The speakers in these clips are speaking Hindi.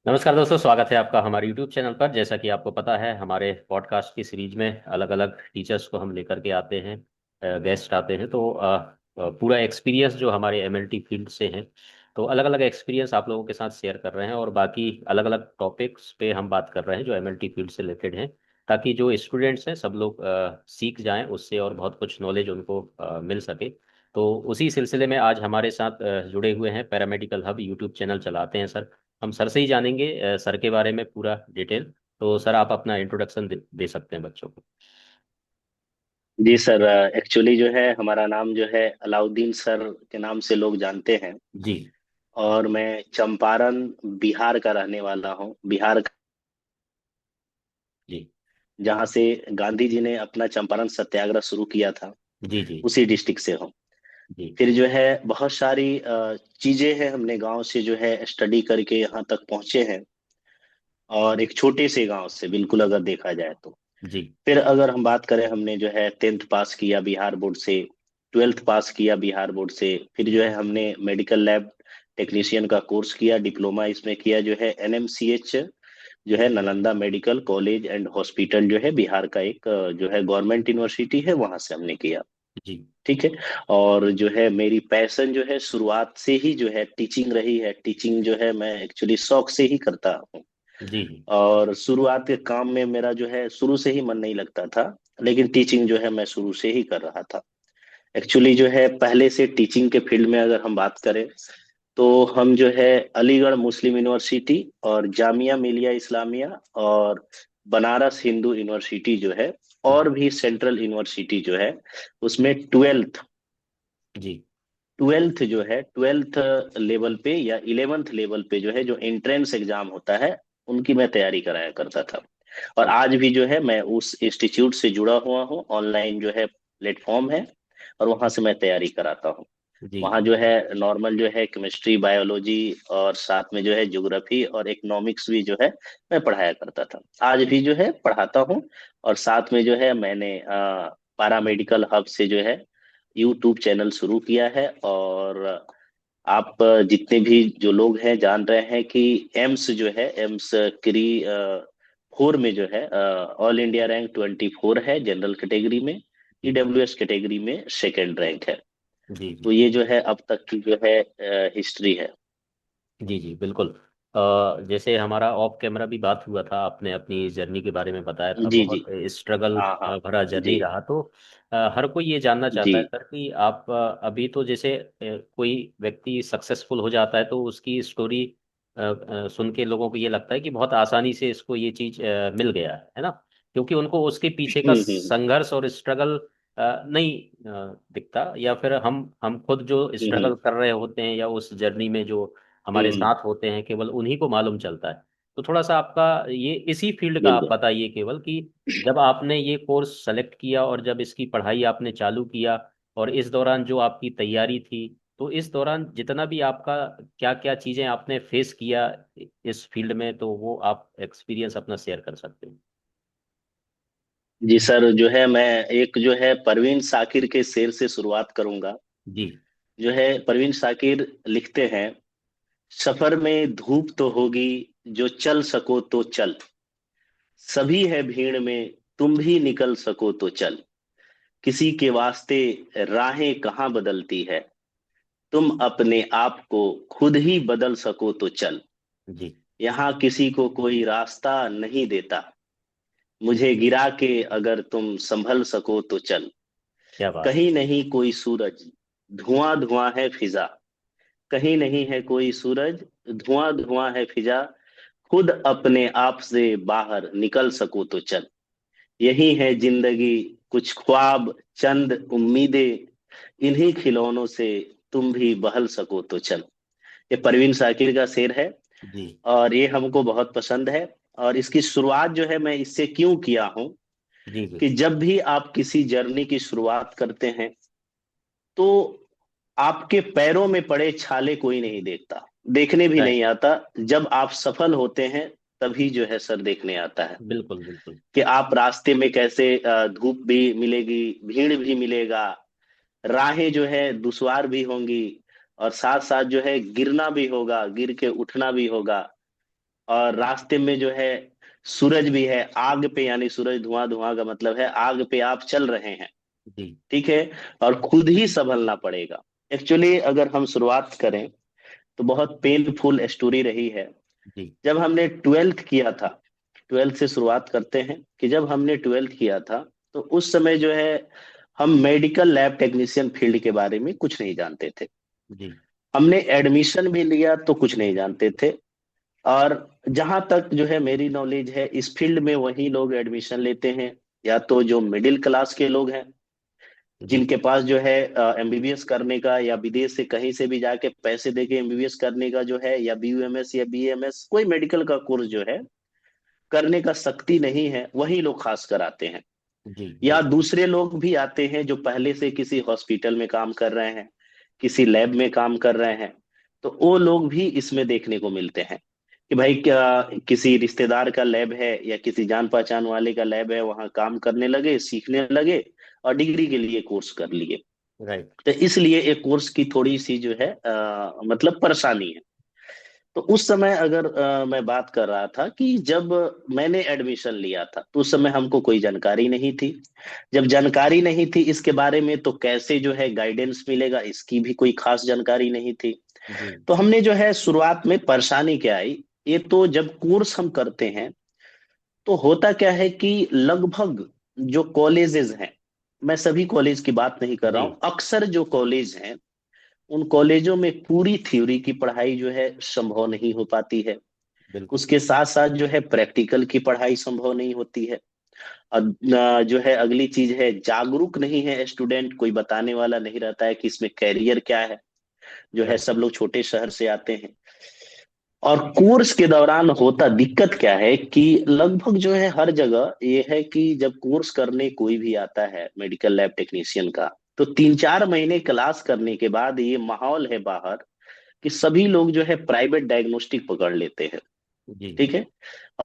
नमस्कार दोस्तों, स्वागत है आपका हमारे YouTube चैनल पर। जैसा कि आपको पता है, हमारे पॉडकास्ट की सीरीज में अलग अलग टीचर्स को हम लेकर के आते हैं, गेस्ट आते हैं। तो पूरा एक्सपीरियंस जो हमारे MLT फील्ड से हैं, तो अलग अलग एक्सपीरियंस आप लोगों के साथ शेयर कर रहे हैं और बाकी अलग अलग टॉपिक्स पे हम बात कर रहे हैं जो MLT फील्ड से रिलेटेड हैं, ताकि जो स्टूडेंट्स हैं सब लोग सीख जाएं उससे और बहुत कुछ नॉलेज उनको मिल सके। तो उसी सिलसिले में आज हमारे साथ जुड़े हुए हैं पैरामेडिकल हब यूट्यूब चैनल चलाते हैं सर। हम सर से ही जानेंगे सर के बारे में पूरा डिटेल। तो सर, आप अपना इंट्रोडक्शन दे सकते हैं बच्चों को। जी सर। एक्चुअली जो है हमारा नाम जो है अलाउद्दीन सर के नाम से लोग जानते हैं। जी। और मैं चंपारण बिहार का रहने वाला हूँ। बिहार जी। जहाँ से गांधी जी ने अपना चंपारण सत्याग्रह शुरू किया था, जी। जी। उसी डिस्ट्रिक्ट से हूँ। जी। फिर जो है बहुत सारी चीजें हैं, हमने गांव से जो है स्टडी करके यहाँ तक पहुंचे हैं। और एक छोटे से गांव से बिल्कुल अगर देखा जाए तो। जी। फिर अगर हम बात करें, हमने जो है 10th पास किया बिहार बोर्ड से, 12th पास किया बिहार बोर्ड से। फिर जो है हमने मेडिकल लैब टेक्नीशियन का कोर्स किया, डिप्लोमा इसमें किया, जो है NMCH जो है Nalanda medical college and hospital, जो है बिहार का एक जो है गवर्नमेंट यूनिवर्सिटी है, वहां से हमने किया। जी। ठीक है। और जो है मेरी पैशन जो है शुरुआत से ही जो है टीचिंग रही है। टीचिंग जो है मैं एक्चुअली शौक से ही करता हूँ। जी। जी। और शुरुआत के काम में मेरा जो है शुरू से ही मन नहीं लगता था, लेकिन टीचिंग जो है मैं शुरू से ही कर रहा था। एक्चुअली जो है पहले से टीचिंग के फील्ड में अगर हम बात करें, तो हम जो है अलीगढ़ मुस्लिम यूनिवर्सिटी और जामिया मिलिया इस्लामिया और बनारस हिंदू यूनिवर्सिटी जो है, और भी सेंट्रल यूनिवर्सिटी जो है, उसमें जी। ट्वेल्थ जो है, ट्वेल्थ लेवल पे या 11th लेवल पे जो है जो एंट्रेंस एग्जाम होता है, उनकी मैं तैयारी कराया करता था। और जी। आज भी जो है मैं उस इंस्टीट्यूट से जुड़ा हुआ हूँ। ऑनलाइन जो है प्लेटफॉर्म है, और वहां से मैं तैयारी कराता हूँ। जी। वहाँ जो है नॉर्मल जो है केमिस्ट्री बायोलॉजी, और साथ में जो है ज्योग्राफी और इकोनॉमिक्स भी जो है मैं पढ़ाया करता था। आज भी जो है पढ़ाता हूँ। और साथ में जो है मैंने पैरामेडिकल हब से जो है यूट्यूब चैनल शुरू किया है। और आप जितने भी जो लोग हैं जान रहे हैं कि एम्स जो है, एम्स क्री 4 में जो है ऑल इंडिया रैंक 24 है जनरल कैटेगरी में। जी। EWS कैटेगरी में सेकेंड रैंक है। जी। तो जी। ये जो है अब तक की जो है हिस्ट्री है। जी। जी बिल्कुल। जैसे हमारा ऑफ कैमरा भी बात हुआ था, आपने अपनी जर्नी के बारे में बताया था, जी जी। बहुत स्ट्रगल हाँ हाँ। भरा जर्नी जी रहा। तो हर कोई ये जानना जी। चाहता है सर कि आप अभी तो जैसे कोई व्यक्ति सक्सेसफुल हो जाता है तो उसकी स्टोरी सुन के लोगों को ये लगता है कि बहुत आसानी से इसको ये चीज मिल गया है ना। क्योंकि उनको उसके पीछे का हम्म। संघर्ष और स्ट्रगल नहीं दिखता, या फिर हम खुद जो हम्म। स्ट्रगल कर रहे होते हैं या उस जर्नी में जो हमारे हम्म। साथ होते हैं, केवल उन्हीं को मालूम चलता है। तो थोड़ा सा आपका ये इसी फील्ड का आप बिल्कुल। बताइए केवल कि जब आपने ये कोर्स सेलेक्ट किया और जब इसकी पढ़ाई आपने चालू किया, और इस दौरान जो आपकी तैयारी थी, तो इस दौरान जितना भी आपका क्या क्या चीज़ें आपने फेस किया इस फील्ड में, तो वो आप एक्सपीरियंस अपना शेयर कर सकते हैं। जी सर, जो है मैं एक जो है परवीन साकिर के शेर से शुरुआत करूंगा। जी। जो है परवीन साकिर लिखते हैं, सफर में धूप तो होगी, जो चल सको तो चल, सभी है भीड़ में, तुम भी निकल सको तो चल, किसी के वास्ते राहें कहाँ बदलती है, तुम अपने आप को खुद ही बदल सको तो चल, जी। यहाँ किसी को कोई रास्ता नहीं देता, मुझे गिरा के अगर तुम संभल सको तो चल, क्या बात है। कहीं नहीं कोई सूरज, धुआं धुआं है फिजा, कहीं नहीं है कोई सूरज, धुआं धुआं है फिजा, खुद अपने आप से बाहर निकल सको तो चल, यही है जिंदगी, कुछ ख्वाब, चंद उम्मीदें, इन्हीं खिलौनों से तुम भी बहल सको तो चल। ये परवीन शाकिर का शेर है, जी। और ये हमको बहुत पसंद है। और इसकी शुरुआत जो है मैं इससे क्यों किया हूं, जी। जी। कि जब भी आप किसी जर्नी की शुरुआत करते हैं, तो आपके पैरों में पड़े छाले कोई नहीं देखता, देखने भी राइट। नहीं आता। जब आप सफल होते हैं, तभी जो है सर देखने आता है बिल्कुल बिल्कुल। कि आप रास्ते में कैसे धूप भी मिलेगी, भीड़ भी मिलेगा, राहें जो है दुश्वार भी होंगी, और साथ साथ जो है गिरना भी होगा, गिर के उठना भी होगा। और रास्ते में जो है सूरज भी है, आग पे, यानी सूरज, धुआं, धुआं का मतलब है आग पे आप चल रहे हैं, जी। ठीक है, और खुद ही संभलना पड़ेगा। एक्चुअली अगर हम शुरुआत करें तो बहुत पेनफुल स्टोरी रही है। जी। जब हमने ट्वेल्थ किया था, ट्वेल्थ से शुरुआत करते हैं कि जब हमने ट्वेल्थ किया था तो उस समय जो है हम मेडिकल लैब टेक्नीशियन फील्ड के बारे में कुछ नहीं जानते थे। जी। हमने एडमिशन भी लिया तो कुछ नहीं जानते थे। और जहां तक जो है मेरी नॉलेज है इस फील्ड में, वही लोग एडमिशन लेते हैं या तो जो मिडिल क्लास के लोग हैं, जी। जिनके पास जो है एमबीबीएस करने का, या विदेश से कहीं से भी जाके पैसे देके एमबीबीएस करने का जो है, या बीयूएमएस या बीएमएस कोई मेडिकल का कोर्स जो है करने का शक्ति नहीं है, वही लोग खास कर आते हैं। जी। या बिल्कुल। दूसरे लोग भी आते हैं जो पहले से किसी हॉस्पिटल में काम कर रहे हैं, किसी लैब में काम कर रहे हैं, तो वो लोग भी इसमें देखने को मिलते हैं कि भाई क्या किसी रिश्तेदार का लैब है या किसी जान पहचान वाले का लैब है, वहां काम करने लगे, सीखने लगे और डिग्री के लिए कोर्स कर लिए। राइट। तो इसलिए एक कोर्स की थोड़ी सी जो है मतलब परेशानी है। तो उस समय अगर मैं बात कर रहा था कि जब मैंने एडमिशन लिया था तो उस समय हमको कोई जानकारी नहीं थी। जब जानकारी नहीं थी इसके बारे में तो कैसे जो है गाइडेंस मिलेगा, इसकी भी कोई खास जानकारी नहीं थी। जी। तो हमने जो है शुरुआत में परेशानी क्या आई, ये तो जब कोर्स हम करते हैं तो होता क्या है कि लगभग जो कॉलेजेस हैं, मैं सभी कॉलेज की बात नहीं कर रहा जी। हूँ, अक्सर जो कॉलेज हैं उन कॉलेजों में पूरी थ्योरी की पढ़ाई जो है संभव नहीं हो पाती है। बिल्कुल। उसके साथ साथ जो है प्रैक्टिकल की पढ़ाई संभव नहीं होती है। और जो है अगली चीज है, जागरूक नहीं है स्टूडेंट, कोई बताने वाला नहीं रहता है कि इसमें कैरियर क्या है। जो है राइट। सब लोग छोटे शहर से आते हैं। और कोर्स के दौरान होता दिक्कत क्या है कि लगभग जो है हर जगह ये है कि जब कोर्स करने कोई भी आता है मेडिकल लैब टेक्नीशियन का, तो 3-4 महीने क्लास करने के बाद ये माहौल है बाहर कि सभी लोग जो है प्राइवेट डायग्नोस्टिक पकड़ लेते हैं, जी। ठीक है,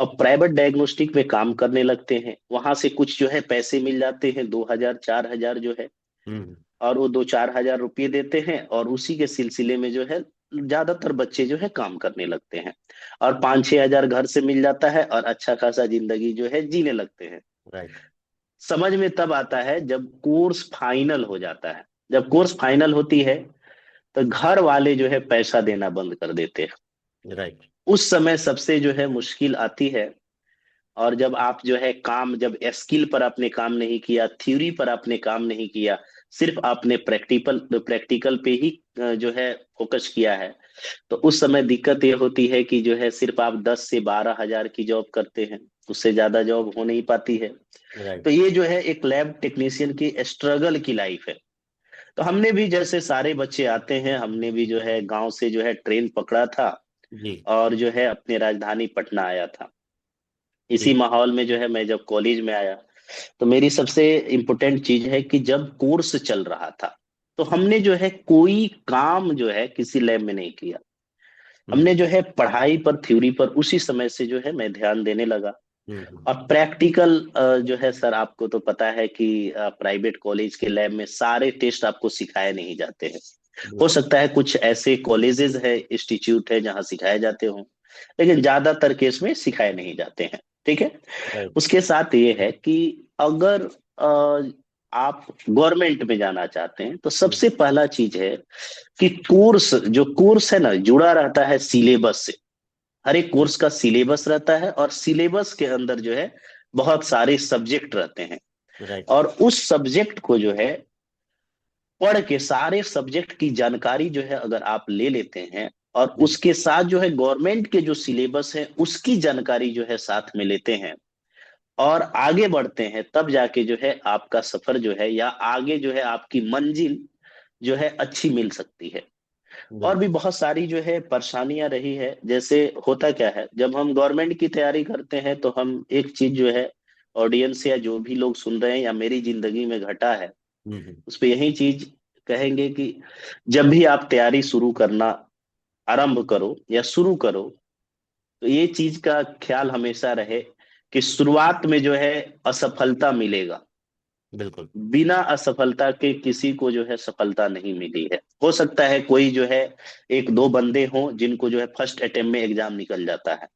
और प्राइवेट डायग्नोस्टिक में काम करने लगते हैं। वहां से कुछ जो है पैसे मिल जाते हैं, 2,000 4,000 जो है, हम्म। और वो 2-4 हजार रुपये देते हैं, और उसी के सिलसिले में जो है ज्यादातर बच्चे जो है काम करने लगते हैं। और 5-6 हजार घर से मिल जाता है और अच्छा खासा जिंदगी जो है जीने लगते हैं। राइट। समझ में तब आता है जब कोर्स फाइनल हो जाता है। जब कोर्स फाइनल होती है तो घर वाले जो है पैसा देना बंद कर देते हैं। राइट। उस समय सबसे जो है मुश्किल आती है। और जब आप जो है काम, जब स्किल पर आपने काम नहीं किया, थ्योरी पर आपने काम नहीं किया, सिर्फ आपने प्रैक्टिकल प्रैक्टिकल पे ही जो है फोकस किया है, तो उस समय दिक्कत ये होती है कि जो है सिर्फ आप 10 से 12 हजार की जॉब करते हैं, उससे ज्यादा जॉब हो नहीं पाती है। तो राइट। ये जो है एक लैब टेक्नीशियन की स्ट्रगल की लाइफ है। तो हमने भी जैसे सारे बच्चे आते हैं, हमने भी जो है गांव से जो है ट्रेन पकड़ा था जी। और जो है अपने राजधानी पटना आया था। इसी जी। माहौल में जो है मैं जब कॉलेज में आया तो मेरी सबसे इम्पोर्टेंट चीज है कि जब कोर्स चल रहा था तो हमने जो है कोई काम जो है किसी लैब में नहीं किया। हम्म। हमने जो है पढ़ाई पर, थ्योरी पर उसी समय से जो है मैं ध्यान देने लगा। हम्म। और प्रैक्टिकल जो है सर, आपको तो पता है कि प्राइवेट कॉलेज के लैब में सारे टेस्ट आपको सिखाए नहीं जाते हैं। हो बिल्कुल। सकता है कुछ ऐसे कॉलेजेस है, इंस्टीट्यूट है जहाँ सिखाए जाते हों, लेकिन ज्यादातर केस में सिखाए नहीं जाते हैं, ठीक है। राइट। उसके साथ ये है कि अगर आप गवर्नमेंट में जाना चाहते हैं तो हम्म। सबसे पहला चीज है कि कोर्स, जो कोर्स है ना, जुड़ा रहता है सिलेबस से। हर एक जी। कोर्स का सिलेबस रहता है और सिलेबस के अंदर जो है बहुत सारे सब्जेक्ट रहते हैं। राइट। और उस सब्जेक्ट को जो है पढ़ के, सारे सब्जेक्ट की जानकारी जो है अगर आप ले लेते हैं और जी। उसके साथ जो है गवर्नमेंट के जो सिलेबस है उसकी जानकारी जो है साथ में लेते हैं और आगे बढ़ते हैं, तब जाके जो है आपका सफर जो है, या आगे जो है आपकी मंजिल जो है अच्छी मिल सकती है। और भी बिल्कुल। बहुत सारी जो है परेशानियां रही है। जैसे होता क्या है, जब हम गवर्नमेंट की तैयारी करते हैं तो हम एक चीज जो है, ऑडियंस या जो भी लोग सुन रहे हैं या मेरी जिंदगी में घटा है, हम्म। उस पे यही चीज कहेंगे कि जब भी आप तैयारी शुरू करना आरंभ करो या शुरू करो, तो ये चीज का ख्याल हमेशा रहे कि शुरुआत में जो है असफलता मिलेगा। बिल्कुल। बिना असफलता के किसी को जो है सफलता नहीं मिली है। हो सकता है कोई जो है एक दो बंदे हों जिनको जो है फर्स्ट अटेम्प्ट में एग्जाम निकल जाता है,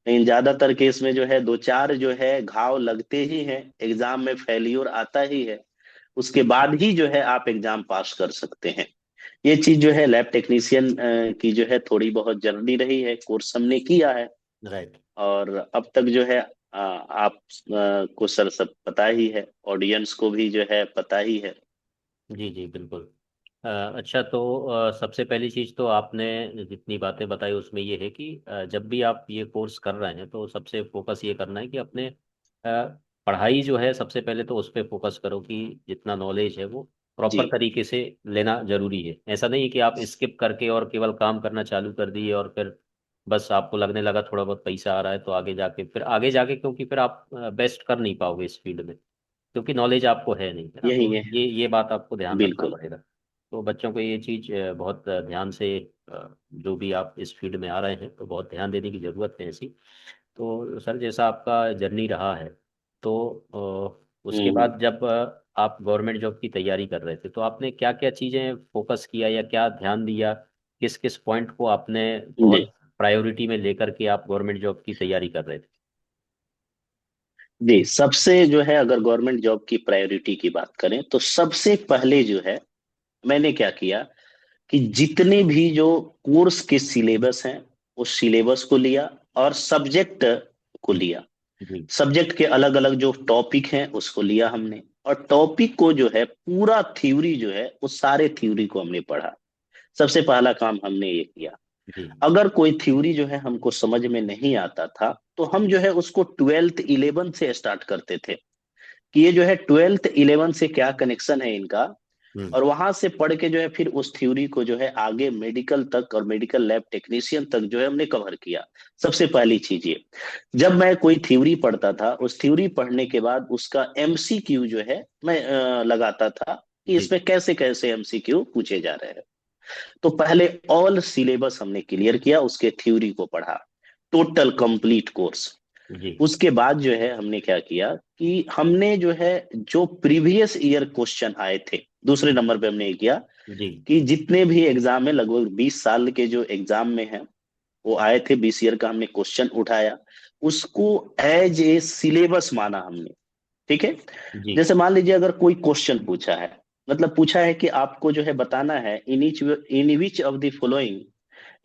लेकिन ज्यादातर केस में जो है दो चार जो है घाव लगते ही हैं, एग्जाम में फेल्यूर आता ही है, उसके बाद ही जो है आप एग्जाम पास कर सकते हैं। ये चीज जो है लैब टेक्नीशियन की जो है थोड़ी बहुत जर्नी रही है, कोर्स हमने किया है। राइट। और अब तक जो है आप को सर सब पता ही है, ऑडियंस को भी जो है पता ही है। जी जी बिल्कुल। अच्छा, तो सबसे पहली चीज़ तो आपने जितनी बातें बताई उसमें ये है कि जब भी आप ये कोर्स कर रहे हैं तो सबसे फोकस ये करना है कि अपने पढ़ाई जो है सबसे पहले तो उस पर फोकस करो कि जितना नॉलेज है वो प्रॉपर जी, तरीके से लेना जरूरी है। ऐसा नहीं है कि आप स्किप करके और केवल काम करना चालू कर दिए और फिर बस आपको लगने लगा थोड़ा बहुत पैसा आ रहा है तो आगे जाके क्योंकि फिर आप बेस्ट कर नहीं पाओगे इस फील्ड में, क्योंकि नॉलेज आपको है नहीं, है ना। यही तो है। ये बात आपको ध्यान रखना बिल्कुल। पड़ेगा। तो बच्चों को ये चीज़ बहुत ध्यान से, जो भी आप इस फील्ड में आ रहे हैं तो बहुत ध्यान देने की ज़रूरत है ऐसी। तो सर जैसा आपका जर्नी रहा है, तो उसके हम्म। बाद जब आप गवर्नमेंट जॉब की तैयारी कर रहे थे तो आपने क्या क्या चीज़ें फोकस किया या क्या ध्यान दिया, किस किस पॉइंट को आपने जी बहुत प्रायोरिटी में लेकर के आप गवर्नमेंट जॉब की तैयारी कर रहे थे। जी, सबसे जो है अगर गवर्नमेंट जॉब की प्रायोरिटी की बात करें तो सबसे पहले जो है मैंने क्या किया कि जितने भी जो कोर्स के सिलेबस हैं उस सिलेबस को लिया और सब्जेक्ट को लिया। जी सब्जेक्ट के अलग अलग जो टॉपिक हैं उसको लिया हमने, और टॉपिक को जो है पूरा थ्योरी जो है उस सारे थ्योरी को हमने पढ़ा। सबसे पहला काम हमने ये किया। जी अगर कोई थ्योरी जो है हमको समझ में नहीं आता था तो हम जो है उसको 12th 11th से स्टार्ट करते थे कि ये जो है 12th 11th से क्या कनेक्शन है इनका। हम्म और वहां से पढ़ के जो है फिर उस थ्योरी को जो है आगे मेडिकल तक और मेडिकल लैब टेक्नीशियन तक जो है हमने कवर किया। सबसे पहली चीज ये, जब मैं कोई थ्योरी पढ़ता था उस थ्योरी पढ़ने के बाद उसका एमसीक्यू जो है मैं लगाता था कि जी इसमें कैसे कैसे एमसीक्यू पूछे जा रहे हैं। तो पहले ऑल सिलेबस हमने क्लियर किया, उसके थ्योरी को पढ़ा, टोटल कंप्लीट कोर्स। जी उसके बाद जो है हमने क्या किया कि हमने जो है जो प्रीवियस ईयर क्वेश्चन आए थे, दूसरे नंबर पे हमने ये किया जी कि जितने भी एग्जाम में लगभग 20 साल के जो एग्जाम में हैं वो आए थे, 20 ईयर का हमने क्वेश्चन उठाया, उसको एज ए सिलेबस माना हमने। ठीक है। जी जैसे मान लीजिए अगर कोई क्वेश्चन पूछा है, मतलब पूछा है कि आपको जो है बताना है in which of the following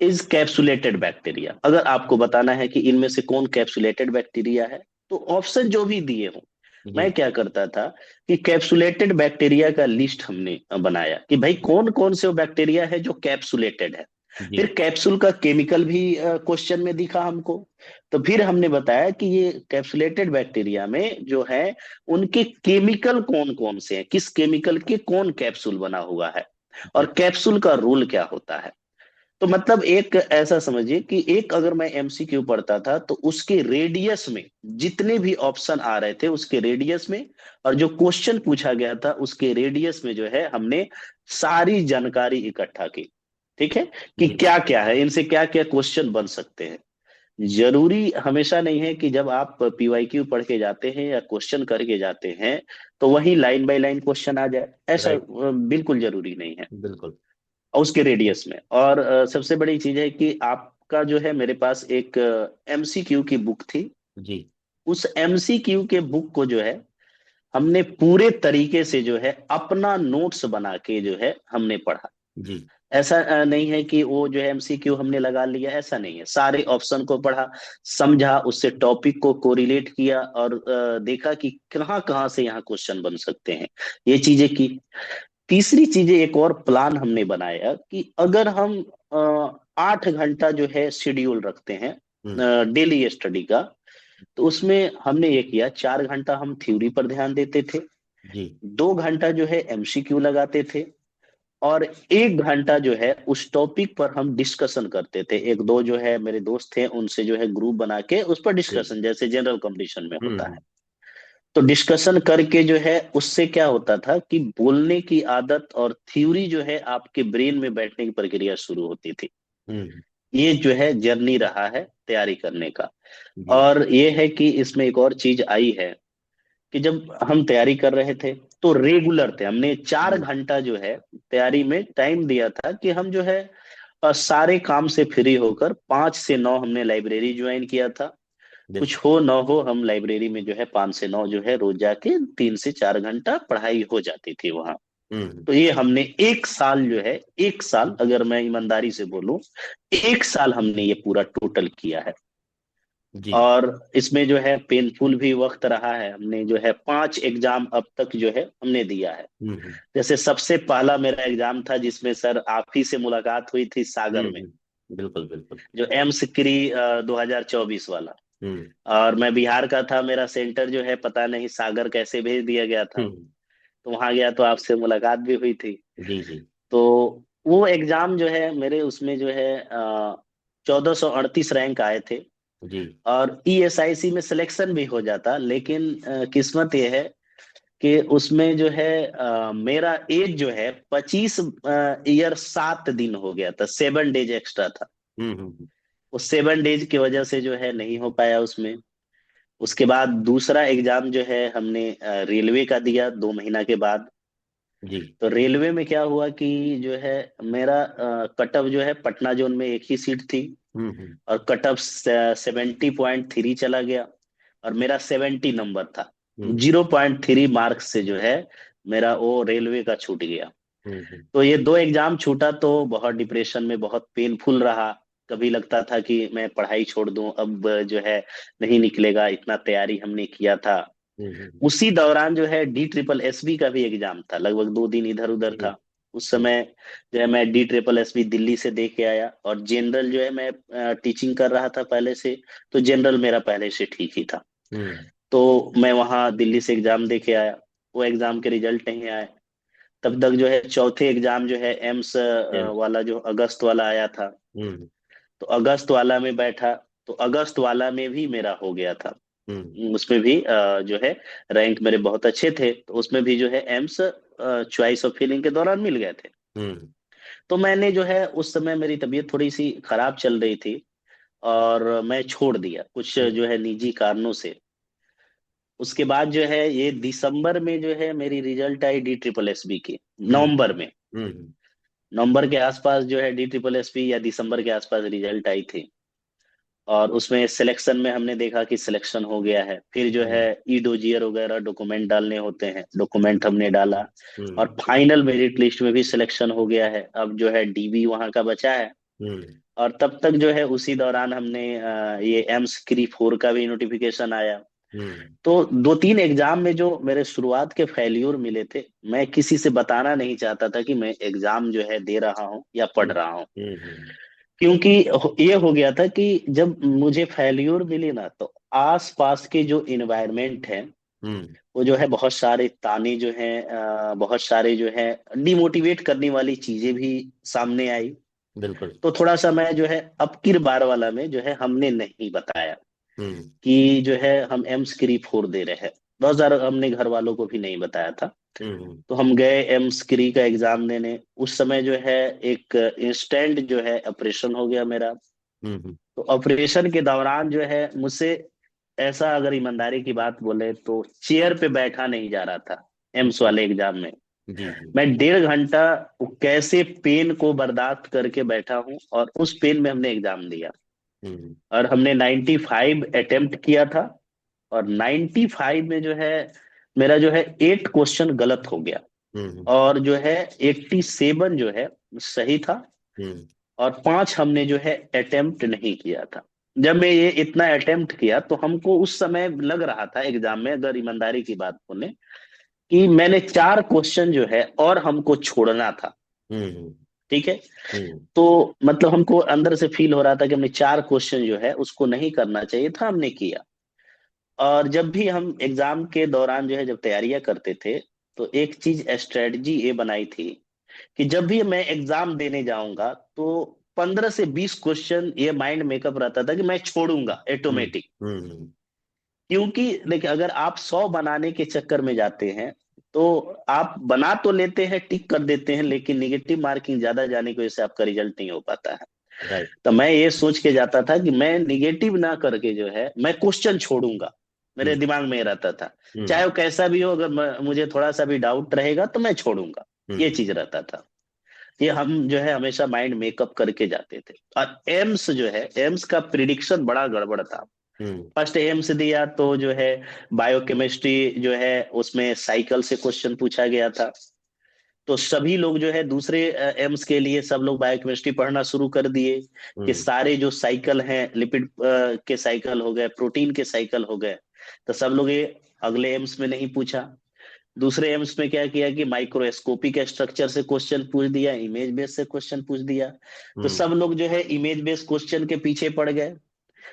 is capsulated bacteria, अगर आपको बताना है कि इनमें से कौन कैप्सुलेटेड बैक्टीरिया है, तो ऑप्शन जो भी दिए हों, जी मैं क्या करता था कि कैप्सुलेटेड बैक्टीरिया का लिस्ट हमने बनाया कि भाई कौन कौन से वो बैक्टीरिया है जो कैप्सुलेटेड है। जी फिर कैप्सूल का केमिकल भी क्वेश्चन में दिखा हमको, तो फिर हमने बताया कि ये कैप्सुलेटेड बैक्टीरिया में जो है उनके केमिकल कौन कौन से हैं, किस केमिकल के कौन कैप्सूल बना हुआ है, जी और कैप्सूल का रोल क्या होता है। तो मतलब एक ऐसा समझिए कि एक अगर मैं एमसीक्यू पढ़ता था तो उसके रेडियस में जितने भी ऑप्शन आ रहे थे उसके रेडियस में, और जो क्वेश्चन पूछा गया था उसके रेडियस में जो है हमने सारी जानकारी इकट्ठा की। ठीक है, कि जी क्या क्या है, इनसे क्या क्या क्वेश्चन बन सकते हैं। जरूरी हमेशा नहीं है कि जब आप पीवाईक्यू पढ़ के जाते हैं या क्वेश्चन करके जाते हैं तो वही लाइन बाय लाइन क्वेश्चन आ जाए, ऐसा राइट। बिल्कुल जरूरी नहीं है। बिल्कुल। और उसके रेडियस में, और सबसे बड़ी चीज है कि आपका जो है मेरे पास एक एमसीक्यू की बुक थी। जी उस एमसीक्यू के बुक को जो है हमने पूरे तरीके से जो है अपना नोट्स बना के जो है हमने पढ़ा। जी ऐसा नहीं है कि वो जो है एमसीक्यू हमने लगा लिया, ऐसा नहीं है, सारे ऑप्शन को पढ़ा, समझा, उससे टॉपिक को कोरिलेट किया और देखा कि कहाँ कहाँ से यहाँ क्वेश्चन बन सकते हैं, ये चीजें की। तीसरी चीजें एक और प्लान हमने बनाया कि अगर हम 8 घंटा जो है शेड्यूल रखते हैं हम्म डेली स्टडी का, तो उसमें हमने ये किया 4 घंटा हम थ्योरी पर ध्यान देते थे, जी 2 घंटा जो है एमसीक्यू लगाते थे, और 1 घंटा जो है उस टॉपिक पर हम डिस्कशन करते थे। एक दो जो है मेरे दोस्त थे उनसे जो है ग्रुप बना के उस पर जी डिस्कशन, जैसे जनरल कंपटीशन में होता है। हम्म तो डिस्कशन करके जो है उससे क्या होता था कि बोलने की आदत और थ्योरी जो है आपके ब्रेन में बैठने की प्रक्रिया शुरू होती थी। हम्म ये जो है जर्नी रहा है तैयारी करने का। जी और ये है कि इसमें एक और चीज आई है कि जब हम तैयारी कर रहे थे तो रेगुलर थे, हमने चार हम्म घंटा जो है तैयारी में टाइम दिया था कि हम जो है सारे काम से फ्री होकर 5 से 9 हमने लाइब्रेरी ज्वाइन किया था। कुछ बिल्कुल। हो ना हो, हम लाइब्रेरी में जो है 5 से 9 जो है रोज जाके 3 से 4 घंटा पढ़ाई हो जाती थी वहां। हम्म। तो ये हमने 1 साल जो है, 1 साल अगर मैं ईमानदारी से बोलूं, 1 साल हमने ये पूरा टोटल किया है। जी। और इसमें जो है पेनफुल भी वक्त रहा है। हमने जो है 5 एग्जाम अब तक जो है हमने दिया है। हम्म। जैसे सबसे पहला मेरा एग्जाम था जिसमें सर आप ही से मुलाकात हुई थी सागर में, बिल्कुल बिल्कुल। जो एम्स क्री 2024 वाला। हम्म। और मैं बिहार का था, मेरा सेंटर जो है पता नहीं सागर कैसे भेज दिया गया था। हम्म। तो वहां गया तो आपसे मुलाकात भी हुई थी। जी जी। तो वो एग्जाम जो है मेरे, उसमें जो है 1438 रैंक आए थे। जी। और ईएसआईसी में सिलेक्शन भी हो जाता, लेकिन किस्मत ये है कि उसमें जो है मेरा एज जो है 25 ईयर 7 दिन हो गया था, 7 डेज एक्स्ट्रा था। हम्म। उस 7 डेज की वजह से जो है नहीं हो पाया उसमें। उसके बाद दूसरा एग्जाम जो है हमने रेलवे का दिया 2 महीना के बाद। जी। तो रेलवे में क्या हुआ कि जो है मेरा कट ऑफ जो है पटना जोन में एक ही सीट थी, हम्म। और कट ऑफ 70.3 चला गया, और मेरा 70 नंबर था। हम्म। 0.3 मार्क्स से जो है मेरा वो रेलवे का छूट गया। हम्म। तो ये 2 एग्जाम छूटा तो बहुत डिप्रेशन में, बहुत पेनफुल रहा। कभी लगता था कि मैं पढ़ाई छोड़ दूं, अब जो है नहीं निकलेगा, इतना तैयारी हमने किया था। हम्म। उसी दौरान जो है DSSB का भी एग्जाम था, लगभग 2 दिन इधर उधर हम्म। था। उस समय जो है मैं DSSB दिल्ली से दे के आया, और जनरल जो है मैं टीचिंग कर रहा था पहले से, तो जनरल मेरा पहले से ठीक ही था। हम्म। तो मैं वहाँ दिल्ली से एग्जाम दे के आया। वो एग्जाम के रिजल्ट नहीं आए। तब तक जो है चौथे एग्जाम जो है एम्स एम्स। वाला, जो अगस्त वाला आया था। हम्म। तो अगस्त वाला में बैठा, तो अगस्त वाला में भी मेरा हो गया था। हम्म। उसमें भी जो है रैंक मेरे बहुत अच्छे थे, तो उसमें भी जो है एम्स चॉइस ऑफ फीलिंग के दौरान मिल गए थे। हम्म। तो मैंने जो है उस समय मेरी तबीयत थोड़ी सी खराब चल रही थी, और मैं छोड़ दिया कुछ हम्म। जो है निजी कारणों से। उसके बाद जो है ये दिसंबर में जो है मेरी रिजल्ट आई DSSB की, हम्म। नवंबर में। हम्म। नवंबर के आसपास जो है DSSB, या दिसंबर के आसपास रिजल्ट आई थी। और उसमें सिलेक्शन में हमने देखा कि सिलेक्शन हो गया है। फिर जो है हम्म। ई डोजियर वगैरह डॉक्यूमेंट डालने होते हैं, डॉक्यूमेंट हमने डाला। और हम्म। फाइनल मेरिट लिस्ट में भी सिलेक्शन हो गया है। अब जो है DB वहाँ का बचा है। हम्म। और तब तक जो है उसी दौरान हमने ये एम्स क्री 4 का भी नोटिफिकेशन आया। हम्म। तो 2-3 एग्जाम में जो मेरे शुरुआत के फेल्यूर मिले थे, मैं किसी से बताना नहीं चाहता था कि मैं एग्जाम जो है दे रहा हूँ या पढ़ हम्म। रहा हूँ। हम्म। क्योंकि ये हो गया था कि जब मुझे फेल्यूर मिली ना, तो आस पास के जो इन्वायरमेंट है, हम्म। वो जो है बहुत सारे ताने जो हैं, बहुत सारे जो है डिमोटिवेट करने वाली चीजें भी सामने आई। बिल्कुल। तो थोड़ा सा मैं जो है अब की बार वाला में जो है हमने नहीं बताया हम्म। कि जो है हम एम्स क्री 4 दे रहे हैं। बहुत सारा हमने घर वालों को भी नहीं बताया था। हम्म। तो हम गए एम्स क्री का एग्जाम देने। उस समय जो है एक इंस्टेंट जो है ऑपरेशन हो गया मेरा। हम्म। तो ऑपरेशन के दौरान जो है मुझसे, ऐसा अगर ईमानदारी की बात बोले तो, चेयर पे बैठा नहीं जा रहा था एम्स जी वाले एग्जाम में। जी। जी। मैं 1.5 घंटा कैसे पेन को बर्दाश्त करके बैठा हूं, और उस पेन में हमने एग्जाम दिया। हम्म। और हमने 95 अटेम्प्ट किया था। और 95 में जो है मेरा जो है 8 क्वेश्चन गलत हो गया। हम्म। और जो है 87 जो है सही था। हम्म। और 5 हमने जो है अटेम्प्ट नहीं किया था। जब मैं ये इतना अटेम्प्ट किया, तो हमको उस समय लग रहा था एग्जाम में, अगर ईमानदारी की बात बोले, कि मैंने 4 क्वेश्चन जो है और हमको छोड़ना था। हम्म। ठीक है। हम्म। तो मतलब हमको अंदर से फील हो रहा था कि हमने 4 क्वेश्चन जो है उसको नहीं करना चाहिए था, हमने किया। और जब भी हम एग्जाम के दौरान जो है जब तैयारियां करते थे, तो एक चीज स्ट्रेटजी ये बनाई थी कि जब भी मैं एग्जाम देने जाऊंगा, तो 15 से 20 क्वेश्चन ये माइंड मेकअप रहता था कि मैं छोड़ूंगा हम्म। ऑटोमेटिक। हम्म। क्योंकि देखिए, अगर आप 100 बनाने के चक्कर में जाते हैं, तो आप बना तो लेते हैं, टिक कर देते हैं, लेकिन निगेटिव मार्किंग ज्यादा जाने की वजह से आपका रिजल्ट नहीं हो पाता है। राइट। तो मैं ये सोच के जाता था कि मैं निगेटिव ना करके जो है मैं क्वेश्चन छोड़ूंगा। मेरे हम्म। दिमाग में ये रहता था, हम्म। चाहे वो कैसा भी हो, अगर मुझे थोड़ा सा भी डाउट रहेगा तो मैं छोड़ूंगा। ये हम्म। चीज रहता था। ये हम जो है हमेशा माइंड मेकअप करके जाते थे। और एम्स जो है, एम्स का प्रिडिक्शन बड़ा गड़बड़ था। हम्म। फर्स्ट एम्स दिया तो जो है बायोकेमिस्ट्री जो है उसमें साइकिल से क्वेश्चन पूछा गया था। तो सभी लोग जो है दूसरे एम्स के लिए सब लोग बायोकेमिस्ट्री पढ़ना शुरू कर दिए कि हम्म। सारे जो साइकिल हैं, लिपिड के साइकिल हो गए, प्रोटीन के साइकिल हो गए। तो सब लोग ये अगले एम्स में नहीं पूछा। दूसरे एम्स में क्या किया कि माइक्रोस्कोपिक स्ट्रक्चर से क्वेश्चन पूछ दिया, इमेज बेस से क्वेश्चन पूछ दिया। तो हम्म। सब लोग जो है इमेज बेस क्वेश्चन के पीछे पड़ गए।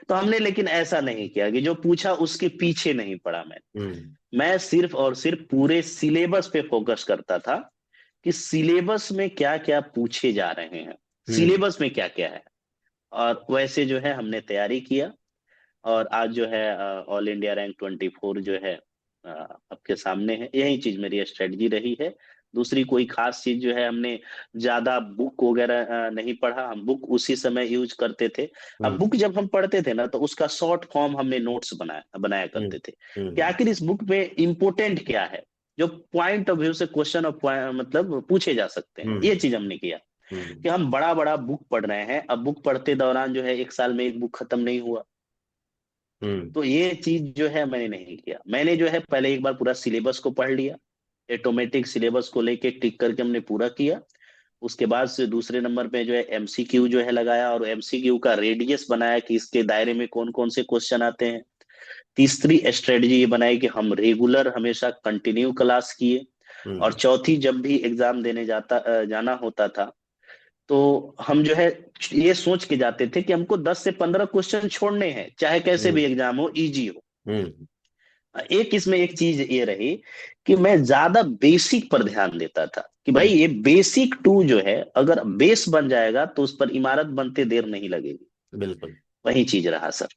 तो हमने लेकिन ऐसा नहीं किया कि जो पूछा उसके पीछे नहीं पड़ा। हम्म। मैं सिर्फ और सिर्फ पूरे सिलेबस पे फोकस करता था कि सिलेबस में क्या क्या पूछे जा रहे हैं, हम्म। सिलेबस में क्या क्या है। और वैसे जो है हमने तैयारी किया। और आज जो है ऑल इंडिया रैंक 24 जो है आपके सामने है। यही चीज मेरी स्ट्रेटजी रही है। दूसरी कोई खास चीज जो है हमने ज्यादा बुक वगैरह नहीं पढ़ा। हम बुक उसी समय यूज करते थे। अब हम्म। बुक जब हम पढ़ते थे ना तो उसका शॉर्ट फॉर्म हमने नोट्स बनाया बनाया हम्म। करते थे कि हम्म। आखिर इस बुक में इम्पोर्टेंट क्या है, जो पॉइंट ऑफ व्यू से क्वेश्चन और मतलब पूछे जा सकते हैं। हम्म। ये चीज हमने किया हम्म। कि हम बड़ा बड़ा बुक पढ़ रहे हैं। अब बुक पढ़ते दौरान जो है एक साल में एक बुक खत्म नहीं हुआ। हम्म। तो ये चीज जो है मैंने नहीं किया। मैंने जो है पहले एक बार पूरा सिलेबस को पढ़ लिया, ऑटोमेटिक सिलेबस को लेके टिक करके हमने पूरा किया। उसके बाद से दूसरे नंबर पे जो है एमसीक्यू जो है लगाया और एमसीक्यू का रेडियस बनाया कि इसके दायरे में कौन कौन से क्वेश्चन आते हैं। तीसरी स्ट्रेटजी ये बनाई कि हम रेगुलर हमेशा कंटिन्यू क्लास किए। और हम्म। चौथी जब भी एग्जाम देने जाना होता था तो हम जो है ये सोच के जाते थे कि हमको 10 से 15 क्वेश्चन छोड़ने हैं, चाहे कैसे भी हम्म। एग्जाम हो, इजी हो। हम्म। एक इसमें एक चीज ये रही कि मैं ज्यादा बेसिक पर ध्यान देता था कि भाई हम्म। ये बेसिक टू जो है अगर बेस बन जाएगा तो उस पर इमारत बनते देर नहीं लगेगी। बिल्कुल। वही चीज रहा सर।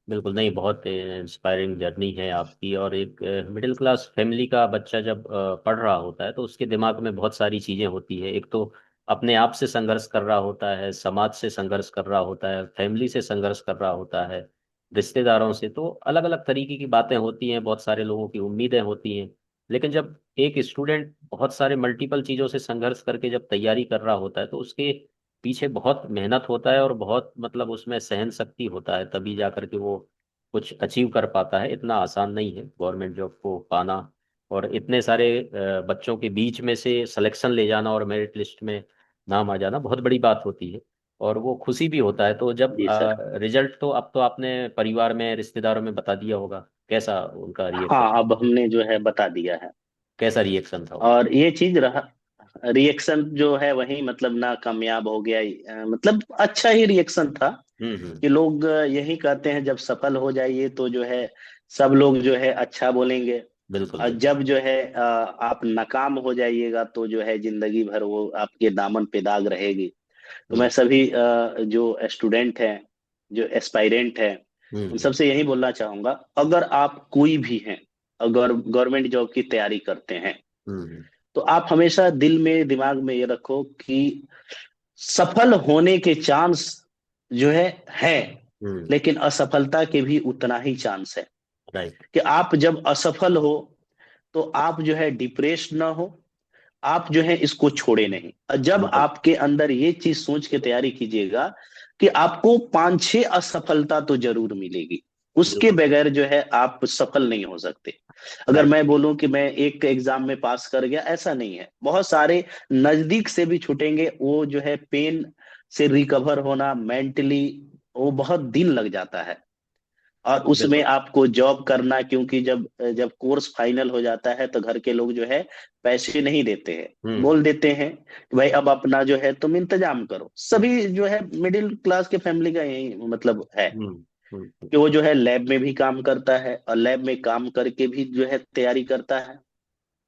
बिल्कुल नहीं, बहुत इंस्पायरिंग जर्नी है आपकी। और एक मिडिल क्लास फैमिली का बच्चा जब पढ़ रहा होता है तो उसके दिमाग में बहुत सारी चीज़ें होती है। एक तो अपने आप से संघर्ष कर रहा होता है, समाज से संघर्ष कर रहा होता है, फैमिली से संघर्ष कर रहा होता है, रिश्तेदारों से। तो अलग अलग तरीके की बातें होती हैं, बहुत सारे लोगों की उम्मीदें होती हैं। लेकिन जब एक स्टूडेंट बहुत सारे मल्टीपल चीज़ों से संघर्ष करके जब तैयारी कर रहा होता है तो उसके पीछे बहुत मेहनत होता है और बहुत मतलब उसमें सहन शक्ति होता है, तभी जा करके वो कुछ अचीव कर पाता है। इतना आसान नहीं है गवर्नमेंट जॉब को पाना। और इतने सारे बच्चों के बीच में से सिलेक्शन ले जाना और मेरिट लिस्ट में नाम आ जाना बहुत बड़ी बात होती है। और वो खुशी भी होता है। तो जब जी सर। रिजल्ट, तो अब तो आपने परिवार में रिश्तेदारों में बता दिया होगा, कैसा उनका रिएक्शन? हाँ अब हमने जो है बता दिया है। कैसा रिएक्शन था उनका? और ये चीज रहा, रिएक्शन जो है वही मतलब ना कामयाब हो गया, मतलब अच्छा ही रिएक्शन था। हम्म। हम्म। कि लोग यही कहते हैं जब सफल हो जाइए तो जो है सब लोग जो है अच्छा बोलेंगे। बिल्कुल और बिल्कुल। जब जो है आप नाकाम हो जाइएगा तो जो है जिंदगी भर वो आपके दामन पे दाग रहेगी। तो मैं हम्म। सभी जो स्टूडेंट हैं, जो एस्पायरेंट हैं, उन हम्म। सबसे यही बोलना चाहूंगा, अगर आप कोई भी हैं, अगर गवर्नमेंट जॉब की तैयारी करते हैं हम्म। तो आप हमेशा दिल में दिमाग में ये रखो कि सफल होने के चांस जो है, हम्म। लेकिन असफलता के भी उतना ही चांस है। राइट। कि आप जब असफल हो तो आप जो है डिप्रेस ना हो, आप जो है इसको छोड़े नहीं। और जब बिल्कुल आपके अंदर ये चीज सोच के तैयारी कीजिएगा कि आपको 5-6 असफलता तो जरूर मिलेगी, उसके बिल्कुल। बगैर जो है आप सफल नहीं हो सकते। अगर राइट। मैं बोलूं कि मैं एक एग्जाम में पास कर गया, ऐसा नहीं है। बहुत सारे नजदीक से भी छूटेंगे, वो जो है पेन से रिकवर होना मेंटली वो बहुत दिन लग जाता है। और उसमें बिल्कुल। आपको जॉब करना, क्योंकि जब जब कोर्स फाइनल हो जाता है तो घर के लोग जो है पैसे नहीं देते हैं। हम्म। बोल देते हैं कि भाई अब अपना जो है तुम इंतजाम करो। हम्म। सभी जो है मिडिल क्लास के फैमिली का यही मतलब है हम्म। हम्म। कि वो जो है लैब में भी काम करता है और लैब में काम करके भी जो है तैयारी करता है।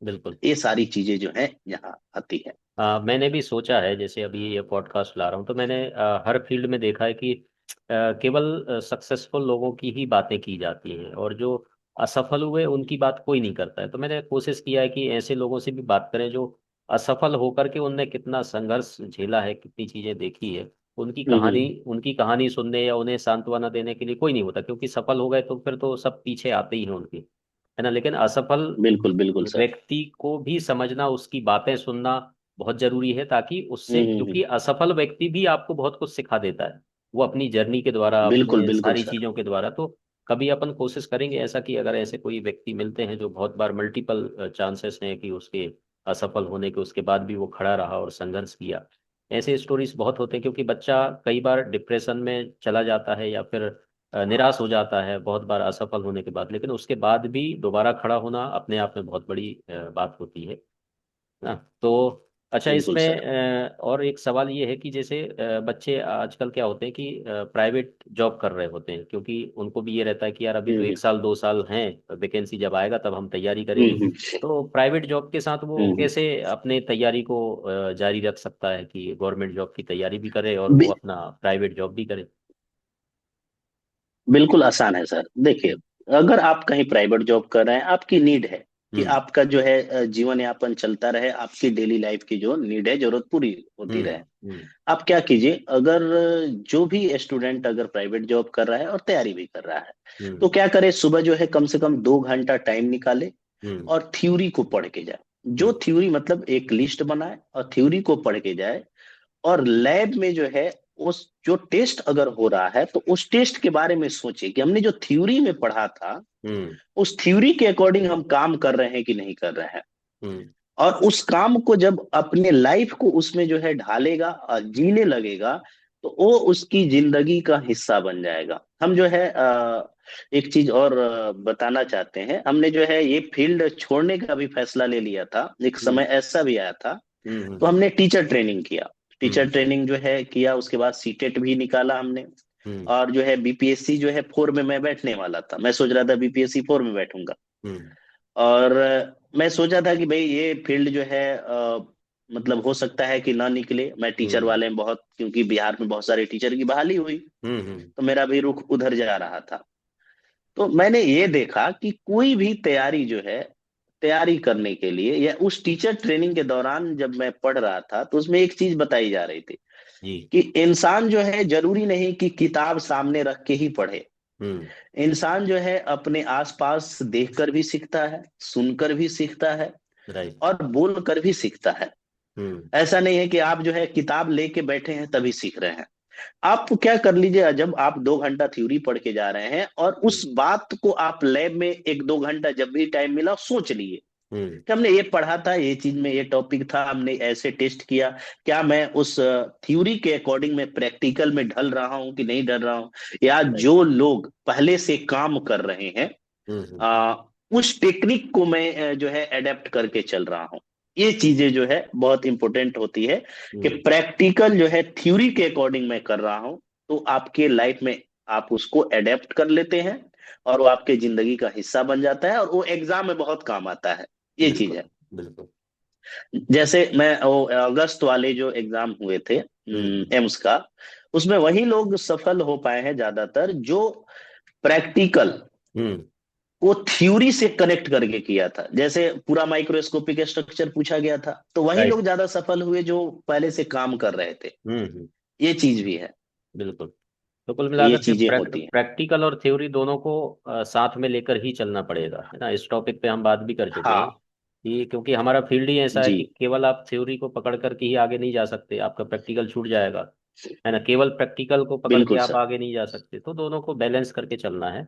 बिल्कुल। ये सारी चीजें जो है यहाँ आती है। मैंने भी सोचा है, जैसे अभी ये पॉडकास्ट ला रहा हूँ तो मैंने हर फील्ड में देखा है कि केवल सक्सेसफुल लोगों की ही बातें की जाती हैं और जो असफल हुए उनकी बात कोई नहीं करता है। तो मैंने कोशिश किया है कि ऐसे लोगों से भी बात करें जो असफल होकर के उनने कितना संघर्ष झेला है, कितनी चीजें देखी है। हम्म। उनकी कहानी सुनने या उन्हें सांत्वना देने के लिए कोई नहीं होता, क्योंकि सफल हो गए तो फिर तो सब पीछे आते ही हैं उनके, है ना। लेकिन असफल बिल्कुल बिल्कुल सर। व्यक्ति को भी समझना, उसकी बातें सुनना, बहुत जरूरी है, ताकि उससे, हम्म। क्योंकि असफल व्यक्ति भी आपको बहुत कुछ सिखा देता है, वो अपनी जर्नी के द्वारा, बिल्कुल अपने बिल्कुल सारी सर। चीजों के द्वारा। तो कभी अपन कोशिश करेंगे ऐसा कि अगर ऐसे कोई व्यक्ति मिलते हैं जो बहुत बार मल्टीपल चांसेस हैं कि उसके असफल होने के, उसके बाद भी वो खड़ा रहा और संघर्ष किया, ऐसे स्टोरीज बहुत होते हैं। क्योंकि बच्चा कई बार डिप्रेशन में चला जाता है या फिर निराश हो जाता है बहुत बार असफल होने के बाद, लेकिन उसके बाद भी दोबारा खड़ा होना अपने आप में बहुत बड़ी बात होती है ना। तो अच्छा, बिल्कुल इसमें सर। और एक सवाल ये है कि जैसे बच्चे आजकल क्या होते हैं कि प्राइवेट जॉब कर रहे होते हैं, क्योंकि उनको भी ये रहता है कि यार अभी तो हम्म 1 साल 2 साल हैं, वैकेंसी जब आएगा तब हम तैयारी हम्म करेंगे। हम्म तो प्राइवेट जॉब के साथ वो हम्म। कैसे अपने तैयारी को जारी रख सकता है कि गवर्नमेंट जॉब की तैयारी भी करे और वो बि- अपना प्राइवेट जॉब भी करे? बिल्कुल आसान है सर। देखिए, अगर आप कहीं प्राइवेट जॉब कर रहे हैं, आपकी नीड है कि हम्म आपका जो है जीवन यापन चलता रहे, आपकी डेली लाइफ की जो नीड है, जरूरत पूरी होती हम्म रहे। हम्म आप क्या कीजिए, अगर जो भी स्टूडेंट अगर प्राइवेट जॉब कर रहा है और तैयारी भी कर रहा है, तो हम्म क्या करे, सुबह जो है कम से कम 2 घंटा टाइम निकाले हम्म और थ्योरी को पढ़ के जाए। जो हम्म थ्योरी मतलब एक लिस्ट बनाए और थ्योरी को पढ़ के जाए, और लैब में जो है उस जो टेस्ट अगर हो रहा है तो उस टेस्ट के बारे में सोचे कि हमने जो थ्योरी में पढ़ा था हम्म उस थ्योरी के अकॉर्डिंग हम काम कर रहे हैं कि नहीं कर रहे हैं। हम्म और उस काम को जब अपने लाइफ को उसमें जो है ढालेगा और जीने लगेगा, तो वो उसकी जिंदगी का हिस्सा बन जाएगा। हम जो है एक चीज और बताना चाहते हैं, हमने जो है ये फील्ड छोड़ने का भी फैसला ले लिया था। एक हम्म समय ऐसा भी आया था, तो हम्म हमने टीचर ट्रेनिंग किया। टीचर हम्म ट्रेनिंग जो है किया, उसके बाद सीटेट भी निकाला हमने। हम्म और जो है बीपीएससी जो है 4 में मैं बैठने वाला था, मैं सोच रहा था बीपीएससी 4 में बैठूंगा। हम्म और मैं सोचा था कि भाई ये फील्ड जो है मतलब हो सकता है कि ना निकले, मैं टीचर हम्म वाले में बहुत, क्योंकि बिहार में बहुत सारे टीचर की बहाली हुई, हम्म तो मेरा भी रुख उधर जा रहा था। तो मैंने ये देखा कि कोई भी तैयारी जो है, तैयारी करने के लिए या उस टीचर ट्रेनिंग के दौरान जब मैं पढ़ रहा था, तो उसमें एक चीज बताई जा रही थी जी। कि इंसान जो है जरूरी नहीं कि किताब सामने रख के ही पढ़े। हम्म इंसान जो है अपने आसपास देखकर भी सीखता है, सुनकर भी सीखता है, राइट। और बोलकर भी सीखता है। हम्म ऐसा नहीं है कि आप जो है किताब लेके बैठे हैं तभी सीख रहे हैं। आप क्या कर लीजिए, जब आप 2 घंटा थ्योरी पढ़ के जा रहे हैं और हम्म उस बात को आप लैब में 1-2 घंटा जब भी टाइम मिला सोच लिए हम्म कि हमने ये पढ़ा था, ये चीज में ये टॉपिक था, हमने ऐसे टेस्ट किया, क्या मैं उस थ्योरी के अकॉर्डिंग में प्रैक्टिकल में ढल रहा हूं कि नहीं ढल रहा हूं, या राइट। जो लोग पहले से काम कर रहे हैं हम्म। आ, उस टेक्निक को मैं जो है अडेप्ट करके चल रहा हूँ। ये चीजें जो है बहुत इंपॉर्टेंट होती है कि हम्म प्रैक्टिकल जो है थ्योरी के अकॉर्डिंग मैं कर रहा हूँ, तो आपके लाइफ में आप उसको अडेप्ट कर लेते हैं और वो आपके जिंदगी का हिस्सा बन जाता है और वो एग्जाम में बहुत काम आता है। ये चीज बिल्कुल है। बिल्कुल। जैसे मैं वो अगस्त वाले जो एग्जाम हुए थे हम्म एम्स का, उसमें वही लोग सफल हो पाए हैं ज्यादातर जो प्रैक्टिकल हम्म वो थ्योरी से कनेक्ट करके किया था। जैसे पूरा माइक्रोस्कोपिक स्ट्रक्चर पूछा गया था, तो वही लोग राइट। ज्यादा सफल हुए जो पहले से काम कर रहे थे। हम्म। ये चीज भी है। बिल्कुल। तो कुल तो ये मिलाकर के चीजें होती हैं। प्रैक्टिकल और थ्योरी दोनों को साथ में लेकर ही चलना पड़ेगा, है ना। इस टॉपिक पे हम बात भी कर चुके हैं हाँ। कि क्योंकि हमारा फील्ड ही ऐसा है जी। कि केवल आप थ्योरी को पकड़ करके ही आगे नहीं जा सकते, आपका प्रैक्टिकल छूट जाएगा, है ना। केवल प्रैक्टिकल को पकड़ के बिल्कुल आप सर। आगे नहीं जा सकते, तो दोनों को बैलेंस करके चलना है।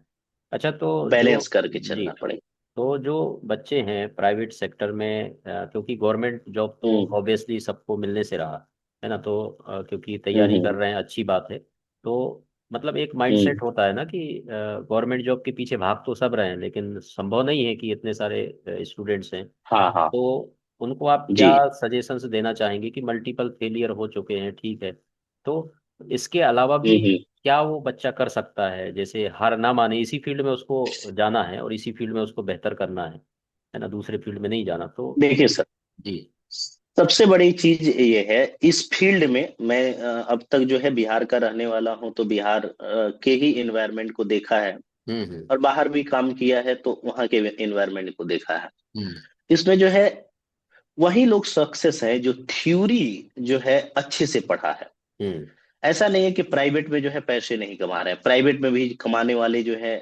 अच्छा, तो जो, बैलेंस करके जी, चलना पड़ेगा। तो जो बच्चे हैं प्राइवेट सेक्टर में, क्योंकि गवर्नमेंट जॉब तो हम्म ऑब्वियसली सबको मिलने से रहा, है ना। तो क्योंकि हम्म तैयारी कर हम्म रहे हैं, अच्छी बात है। तो मतलब एक हम्म। माइंडसेट होता है ना कि गवर्नमेंट जॉब के पीछे भाग तो सब रहे हैं, लेकिन संभव नहीं है कि इतने सारे स्टूडेंट्स हैं। हाँ हाँ। तो उनको आप क्या जी। सजेशंस देना चाहेंगे कि मल्टीपल फेलियर हो चुके हैं, ठीक है, तो इसके अलावा भी हम्म। क्या वो बच्चा कर सकता है, जैसे हार ना माने, इसी फील्ड में उसको जाना है और इसी फील्ड में उसको बेहतर करना है ना, दूसरे फील्ड में नहीं जाना, तो? देखिए सर, जी। सबसे बड़ी चीज ये है इस फील्ड में, मैं अब तक जो है बिहार का रहने वाला हूं, तो बिहार के ही एनवायरनमेंट को देखा है, हम्म। और बाहर भी काम किया है तो वहाँ के एनवायरनमेंट को देखा है। हम्म इसमें जो है वही लोग सक्सेस है जो थ्योरी जो है अच्छे से पढ़ा है। हम्म ऐसा नहीं है कि प्राइवेट में जो है पैसे नहीं कमा रहे हैं, प्राइवेट में भी कमाने वाले जो है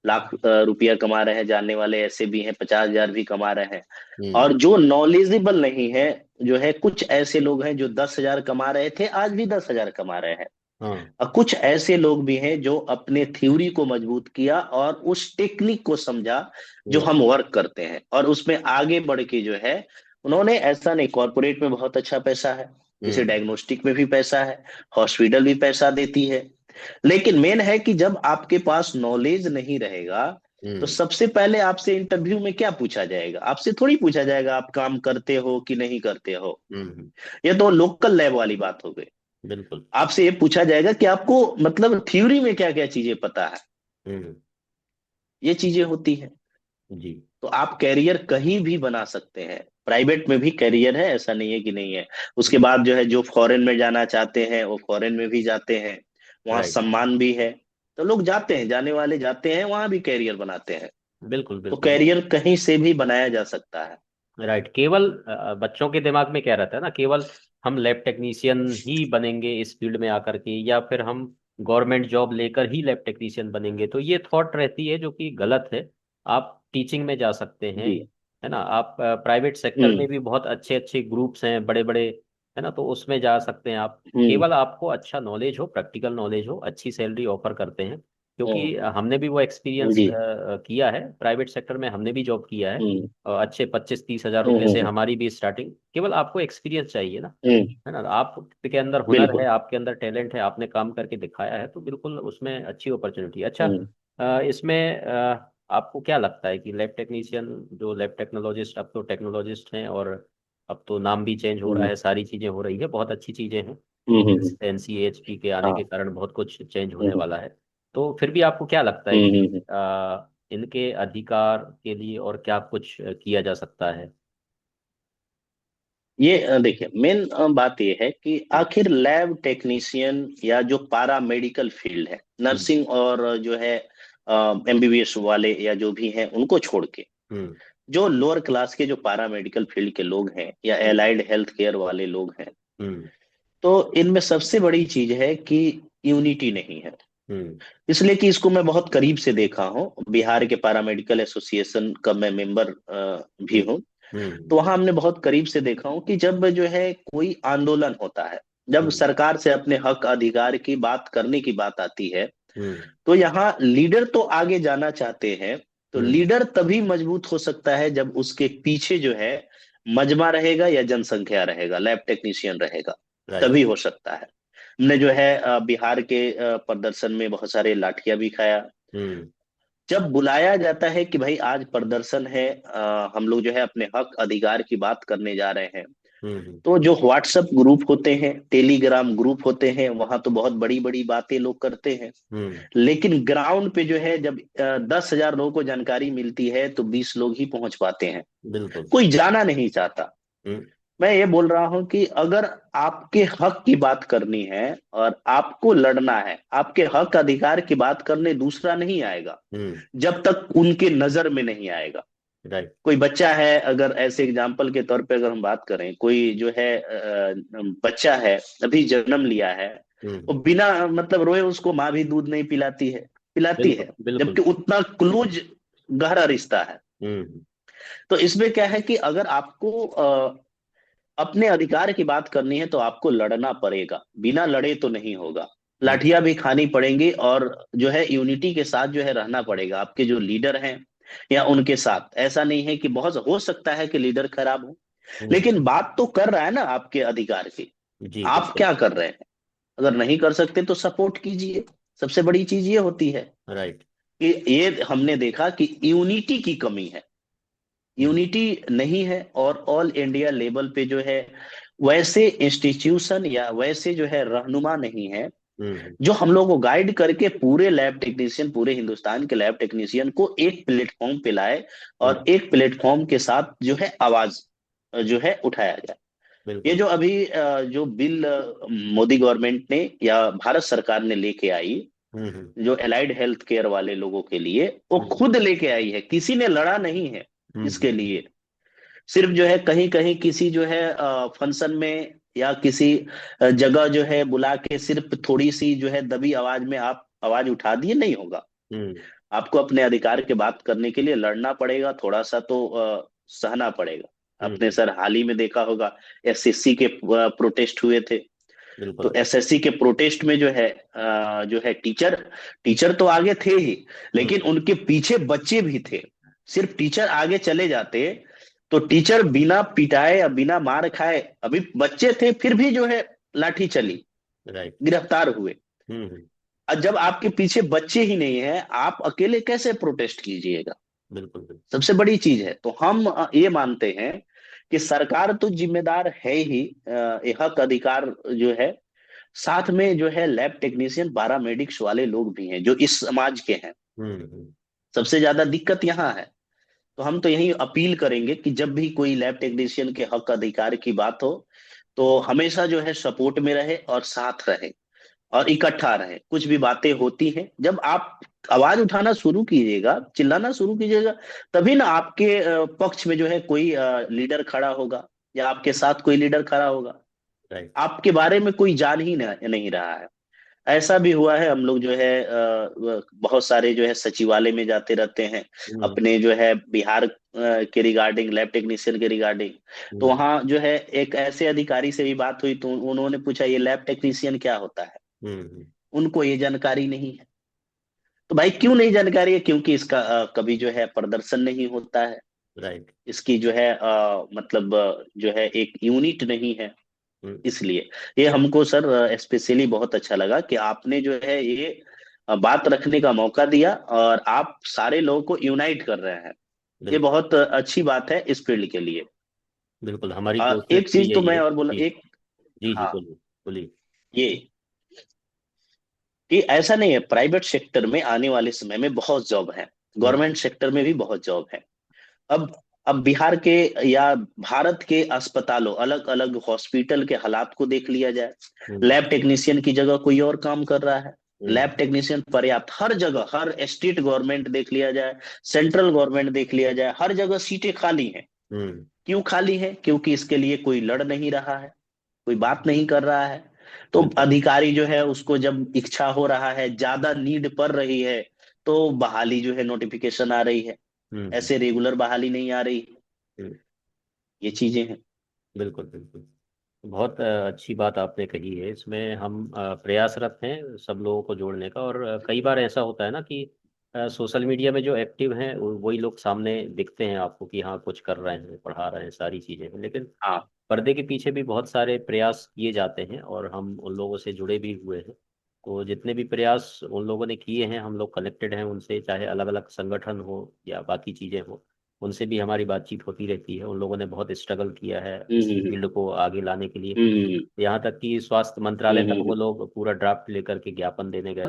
लाख रुपया कमा रहे हैं, जानने वाले ऐसे भी हैं 50,000 भी कमा रहे हैं। हम्म। और जो नॉलेजेबल नहीं है, जो है कुछ ऐसे लोग हैं जो 10,000 कमा रहे थे, आज भी 10,000 कमा रहे हैं। हाँ। और कुछ ऐसे लोग भी हैं जो अपने थ्योरी को मजबूत किया और उस टेक्निक को समझा जो हम्म। हम वर्क करते हैं, और उसमें आगे बढ़ के जो है उन्होंने, ऐसा नहीं, कॉरपोरेट में बहुत अच्छा पैसा है, जैसे हम्म। डायग्नोस्टिक में भी पैसा है, हॉस्पिटल भी पैसा देती है। लेकिन मेन है कि जब आपके पास नॉलेज नहीं रहेगा, तो हम्म। सबसे पहले आपसे इंटरव्यू में क्या पूछा जाएगा? आपसे थोड़ी पूछा जाएगा आप काम करते हो कि नहीं करते हो। हम्म। ये तो लोकल लैब वाली बात हो गई। बिल्कुल। आपसे ये पूछा जाएगा कि आपको मतलब थ्योरी में क्या क्या चीजें पता है। हम्म। ये चीजें होती हैं। जी। तो आप कैरियर कहीं भी बना सकते हैं, प्राइवेट में भी कैरियर है, ऐसा नहीं है कि नहीं है। उसके बाद जो है, जो फॉरेन में जाना चाहते हैं वो फॉरेन में भी जाते हैं, वहाँ राइट। सम्मान भी है। तो लोग जाते हैं, जाने वाले जाते हैं, वहां भी कैरियर बनाते हैं। बिल्कुल तो बिल्कुल। कैरियर कहीं से भी बनाया जा सकता है। राइट। केवल बच्चों के दिमाग में क्या रहता है ना, केवल हम लैब टेक्नीशियन ही बनेंगे इस फील्ड में आकर के, या फिर हम गवर्नमेंट जॉब लेकर ही लैब टेक्नीशियन बनेंगे, तो ये थॉट रहती है जो कि गलत है। आप टीचिंग में जा सकते हैं, जी। है ना। आप प्राइवेट सेक्टर में हम्म। भी बहुत अच्छे अच्छे ग्रुप्स हैं बड़े बड़े, है ना, तो उसमें जा सकते हैं आप। हम्म। केवल आपको अच्छा नॉलेज हो, प्रैक्टिकल नॉलेज हो, अच्छी सैलरी ऑफर करते हैं। क्योंकि हम्म। हमने भी वो एक्सपीरियंस जी। किया है, प्राइवेट सेक्टर में हमने भी जॉब किया है। हम्म। अच्छे 25-30 हज़ार रुपए से हम्म। हमारी भी स्टार्टिंग। केवल आपको एक्सपीरियंस चाहिए ना, हम्म। है ना। आपके अंदर हुनर है, बिल्कुल। आपके अंदर टैलेंट है, आपने काम करके दिखाया है, तो बिल्कुल उसमें अच्छी अपॉर्चुनिटी है। अच्छा, हम्म। इसमें आपको क्या लगता है कि लैब टेक्नीशियन, जो लैब टेक्नोलॉजिस्ट, अब तो टेक्नोलॉजिस्ट हैं, और अब तो नाम भी चेंज हो रहा हम्म। है, सारी चीज़ें हो रही है, बहुत अच्छी चीज़ें हैं। एनसीएचपी के आने के हाँ। कारण बहुत कुछ चेंज होने हम्म। वाला है। तो फिर भी आपको क्या लगता है हम्म। कि हम्म। इनके अधिकार के लिए और क्या कुछ किया जा सकता है? ये देखिए, मेन बात ये है कि हम्म। आखिर लैब टेक्नीशियन या जो पारा मेडिकल फील्ड है, हम्म। नर्सिंग और जो है एमबीबीएस वाले या जो भी हैं, उनको छोड़ के हम्म। जो लोअर क्लास के जो पारा मेडिकल फील्ड के लोग हैं या हम्म। एलाइड हेल्थ केयर वाले लोग हैं, हम्म। तो इनमें सबसे बड़ी चीज है कि यूनिटी नहीं है। हम्म। इसलिए कि इसको मैं बहुत करीब से देखा हूँ, बिहार के पारा मेडिकल एसोसिएशन का मैं मेंबर भी हम्म। हूँ। हम्म। तो वहां हमने बहुत करीब से देखा हूँ कि जब जो है कोई आंदोलन होता है, जब हम्म। सरकार से अपने हक अधिकार की बात करने की बात आती है, हम्म। तो यहाँ लीडर तो आगे जाना चाहते हैं। तो हम्म। लीडर तभी मजबूत हो सकता है जब उसके पीछे जो है मजमा रहेगा या जनसंख्या रहेगा, लैब टेक्नीशियन रहेगा, राइट। तभी हो सकता है। हमने जो है बिहार के प्रदर्शन में बहुत सारे लाठियां भी खाया। हम्म। जब बुलाया जाता है कि भाई आज प्रदर्शन है, हम लोग जो है अपने हक अधिकार की बात करने जा रहे हैं, हम्म। तो जो व्हाट्सएप ग्रुप होते हैं, टेलीग्राम ग्रुप होते हैं, वहां तो बहुत बड़ी बड़ी बातें लोग करते हैं। हम्म। लेकिन ग्राउंड पे जो है, जब 10,000 लोगों को जानकारी मिलती है तो 20 लोग ही पहुंच पाते हैं। बिल्कुल। कोई जाना नहीं चाहता। हम्म। मैं ये बोल रहा हूं कि अगर आपके हक की बात करनी है और आपको लड़ना है, आपके हक अधिकार की बात करने दूसरा नहीं आएगा, हम्म। जब तक उनके नजर में नहीं आएगा। राइट। कोई बच्चा है, अगर ऐसे एग्जाम्पल के तौर पे अगर हम बात करें, कोई जो है बच्चा है, अभी जन्म लिया है, वो हम्म। बिना मतलब रोए उसको माँ भी दूध नहीं पिलाती है, पिलाती बिल्कुल है, बिल्कुल। जबकि उतना क्लोज गहरा रिश्ता है। हम्म। तो इसमें क्या है कि अगर आपको अपने अधिकार की बात करनी है तो आपको लड़ना पड़ेगा, बिना लड़े तो नहीं होगा। हम्म। लाठियां भी खानी पड़ेंगी, और जो है यूनिटी के साथ जो है रहना पड़ेगा आपके जो लीडर हैं या उनके साथ। ऐसा नहीं है कि बहुत हो सकता है कि लीडर खराब हो, हम्म। लेकिन बात तो कर रहा है ना आपके अधिकार की। जी आप बिल्कुल। क्या कर रहे हैं? अगर नहीं कर सकते तो सपोर्ट कीजिए। सबसे बड़ी चीज ये होती है राइट। कि ये हमने देखा कि यूनिटी की कमी है, हम्म। यूनिटी नहीं है। और ऑल इंडिया लेवल पे जो है वैसे इंस्टीट्यूशन या वैसे जो है रहनुमा नहीं है हम्म। जो हम लोग को गाइड करके पूरे लैब टेक्नीशियन, पूरे हिंदुस्तान के लैब टेक्नीशियन को एक प्लेटफॉर्म पे लाए, और हम्म। एक प्लेटफॉर्म के साथ जो है आवाज जो है उठाया जाए। ये बिल्कुल। जो अभी जो बिल मोदी गवर्नमेंट ने या भारत सरकार ने लेके आई, हम्म। जो एलाइड हेल्थ केयर वाले लोगों के लिए, वो हम्म। खुद लेके आई है, किसी ने लड़ा नहीं है इसके हम्म। लिए। सिर्फ जो है कहीं कहीं किसी जो है फंक्शन में या किसी जगह जो है बुला के सिर्फ थोड़ी सी जो है दबी आवाज में आप आवाज उठा दिए, नहीं होगा। हम्म। आपको अपने अधिकार के बात करने के लिए लड़ना पड़ेगा, थोड़ा सा तो सहना पड़ेगा। आपने हम्म। सर हाल ही में देखा होगा, एसएससी के प्रोटेस्ट हुए थे। तो बिल्कुल। एसएससी के प्रोटेस्ट में जो है टीचर टीचर तो आगे थे ही, लेकिन हम्म। उनके पीछे बच्चे भी थे। सिर्फ टीचर आगे चले जाते तो टीचर बिना पिटाए या बिना मार खाए, अभी बच्चे थे फिर भी जो है लाठी चली, राइट। गिरफ्तार हुए। हम्म। और जब आपके पीछे बच्चे ही नहीं है, आप अकेले कैसे प्रोटेस्ट कीजिएगा? बिल्कुल बिल्कुल। सबसे बड़ी चीज है। तो हम ये मानते हैं कि सरकार तो जिम्मेदार है ही, ये हक अधिकार जो है, साथ में जो है लैब टेक्नीशियन पैरामेडिक्स वाले लोग भी हैं जो इस समाज के हैं। हम्म। सबसे ज्यादा दिक्कत यहाँ है। तो हम तो यही अपील करेंगे कि जब भी कोई लैब टेक्नीशियन के हक अधिकार की बात हो, तो हमेशा जो है सपोर्ट में रहे और साथ रहे और इकट्ठा रहे। कुछ भी बातें होती हैं, जब आप आवाज उठाना शुरू कीजिएगा, चिल्लाना शुरू कीजिएगा, तभी ना आपके पक्ष में जो है कोई लीडर खड़ा होगा या आपके साथ कोई लीडर खड़ा होगा। राइट। आपके बारे में कोई जान ही नहीं रहा है। ऐसा भी हुआ है, हम लोग जो है बहुत सारे जो है सचिवालय में जाते रहते हैं, हम्म। अपने जो है बिहार के रिगार्डिंग, लैब टेक्नीशियन के रिगार्डिंग। तो हम्म। वहाँ जो है एक ऐसे अधिकारी से भी बात हुई, तो उन्होंने पूछा ये लैब टेक्नीशियन क्या होता है। हम्म। उनको ये जानकारी नहीं है। तो भाई क्यों नहीं जानकारी है? क्योंकि इसका कभी जो है प्रदर्शन नहीं होता है। राइट। इसकी जो है मतलब जो है एक यूनिट नहीं है। हम्म। इसलिए ये हमको सर स्पेशली बहुत अच्छा लगा कि आपने जो है ये बात रखने का मौका दिया और आप सारे लोगों को यूनाइट कर रहे हैं। ये बिल्कुल बहुत अच्छी बात है इस फील्ड के लिए। बिल्कुल, हमारी कोशिश एक भी चीज तो यही मैं है। और बोला जी एक। जी जी, हाँ, बोलिए बोलिए। ये कि ऐसा नहीं है, प्राइवेट सेक्टर में आने वाले समय में बहुत जॉब है, हम्म। गवर्नमेंट सेक्टर में भी बहुत जॉब है। अब अब बिहार के या भारत के अस्पतालों, अलग अलग हॉस्पिटल के हालात को देख लिया जाए। हम्म। लैब टेक्नीशियन की जगह कोई और काम कर रहा है। हम्म। लैब टेक्नीशियन पर्याप्त हर जगह, हर स्टेट गवर्नमेंट देख लिया जाए, सेंट्रल गवर्नमेंट देख लिया जाए, हर जगह सीटें खाली हैं। हम्म। क्यों खाली है? क्योंकि इसके लिए कोई लड़ नहीं रहा है, कोई बात नहीं कर रहा है। तो बिल्कुल। अधिकारी जो है उसको जब इच्छा हो रहा है, ज्यादा नीड पड़ रही है, तो बहाली जो है नोटिफिकेशन आ रही है। हम्म। ऐसे रेगुलर बहाली नहीं आ रही। हम्म। ये चीजें हैं। बिल्कुल बिल्कुल। बहुत अच्छी बात आपने कही है। इसमें हम प्रयासरत हैं सब लोगों को जोड़ने का। और कई बार ऐसा होता है ना कि सोशल मीडिया में जो एक्टिव हैं वही लोग सामने दिखते हैं आपको कि हाँ कुछ कर रहे हैं, पढ़ा रहे हैं, सारी चीज़ें हैं, लेकिन हाँ। पर्दे के पीछे भी बहुत सारे प्रयास किए जाते हैं और हम उन लोगों से जुड़े भी हुए हैं। तो जितने भी प्रयास उन लोगों ने किए हैं, हम लोग कनेक्टेड हैं उनसे, चाहे अलग अलग संगठन हो या बाकी चीज़ें हो, उनसे भी हमारी बातचीत होती रहती है। उन लोगों ने बहुत स्ट्रगल किया है इस हम्म फील्ड को आगे लाने के लिए। हम्म यहाँ तक कि स्वास्थ्य मंत्रालय तक वो हम्म लोग पूरा ड्राफ्ट लेकर के ज्ञापन देने गए।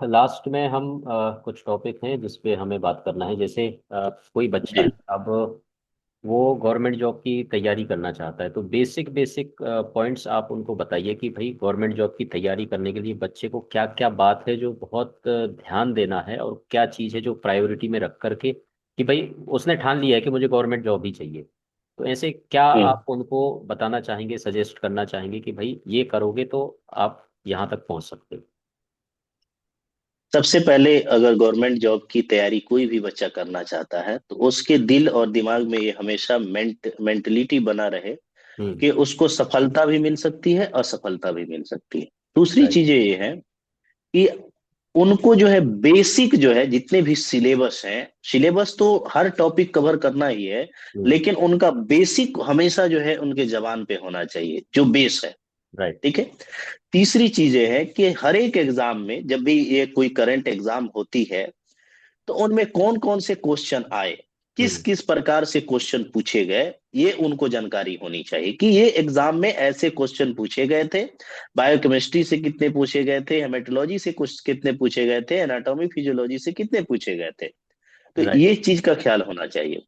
लास्ट में हम कुछ टॉपिक हैं जिस पे हमें बात करना है। जैसे कोई बच्चा है जी। अब, वो गवर्नमेंट जॉब की तैयारी करना चाहता है, तो बेसिक बेसिक पॉइंट्स आप उनको बताइए कि भाई गवर्नमेंट जॉब की तैयारी करने के लिए बच्चे को क्या क्या बात है जो बहुत ध्यान देना है, और क्या चीज़ है जो प्रायोरिटी में रख करके कि भाई उसने ठान लिया है कि मुझे गवर्नमेंट जॉब ही चाहिए। तो ऐसे क्या हम्म आप उनको बताना चाहेंगे, सजेस्ट करना चाहेंगे कि भाई ये करोगे तो आप यहाँ तक पहुँच सकते हो। सबसे पहले अगर गवर्नमेंट जॉब की तैयारी कोई भी बच्चा करना चाहता है, तो उसके दिल और दिमाग में ये हमेशा मेंटलिटी बना रहे हम्म। कि उसको सफलता भी मिल सकती है, असफलता भी मिल सकती है। दूसरी राइट। चीजें ये है कि उनको जो है बेसिक जो है जितने भी सिलेबस हैं, सिलेबस तो हर टॉपिक कवर करना ही है, हम्म। लेकिन उनका बेसिक हमेशा जो है उनके जबान पे होना चाहिए, जो बेस है। राइट। ठीक है। तीसरी चीज ये है कि हर एक एग्जाम में, जब भी ये कोई करंट एग्जाम होती है, तो उनमें कौन कौन से क्वेश्चन आए, किस हम्म। किस प्रकार से क्वेश्चन पूछे गए, ये उनको जानकारी होनी चाहिए कि ये एग्जाम में ऐसे क्वेश्चन पूछे गए थे। बायोकेमिस्ट्री से कितने पूछे गए थे, हेमेटोलॉजी से कुछ कितने पूछे गए थे, एनाटॉमी फिजियोलॉजी से कितने पूछे गए थे। तो राइट। ये चीज का ख्याल होना चाहिए।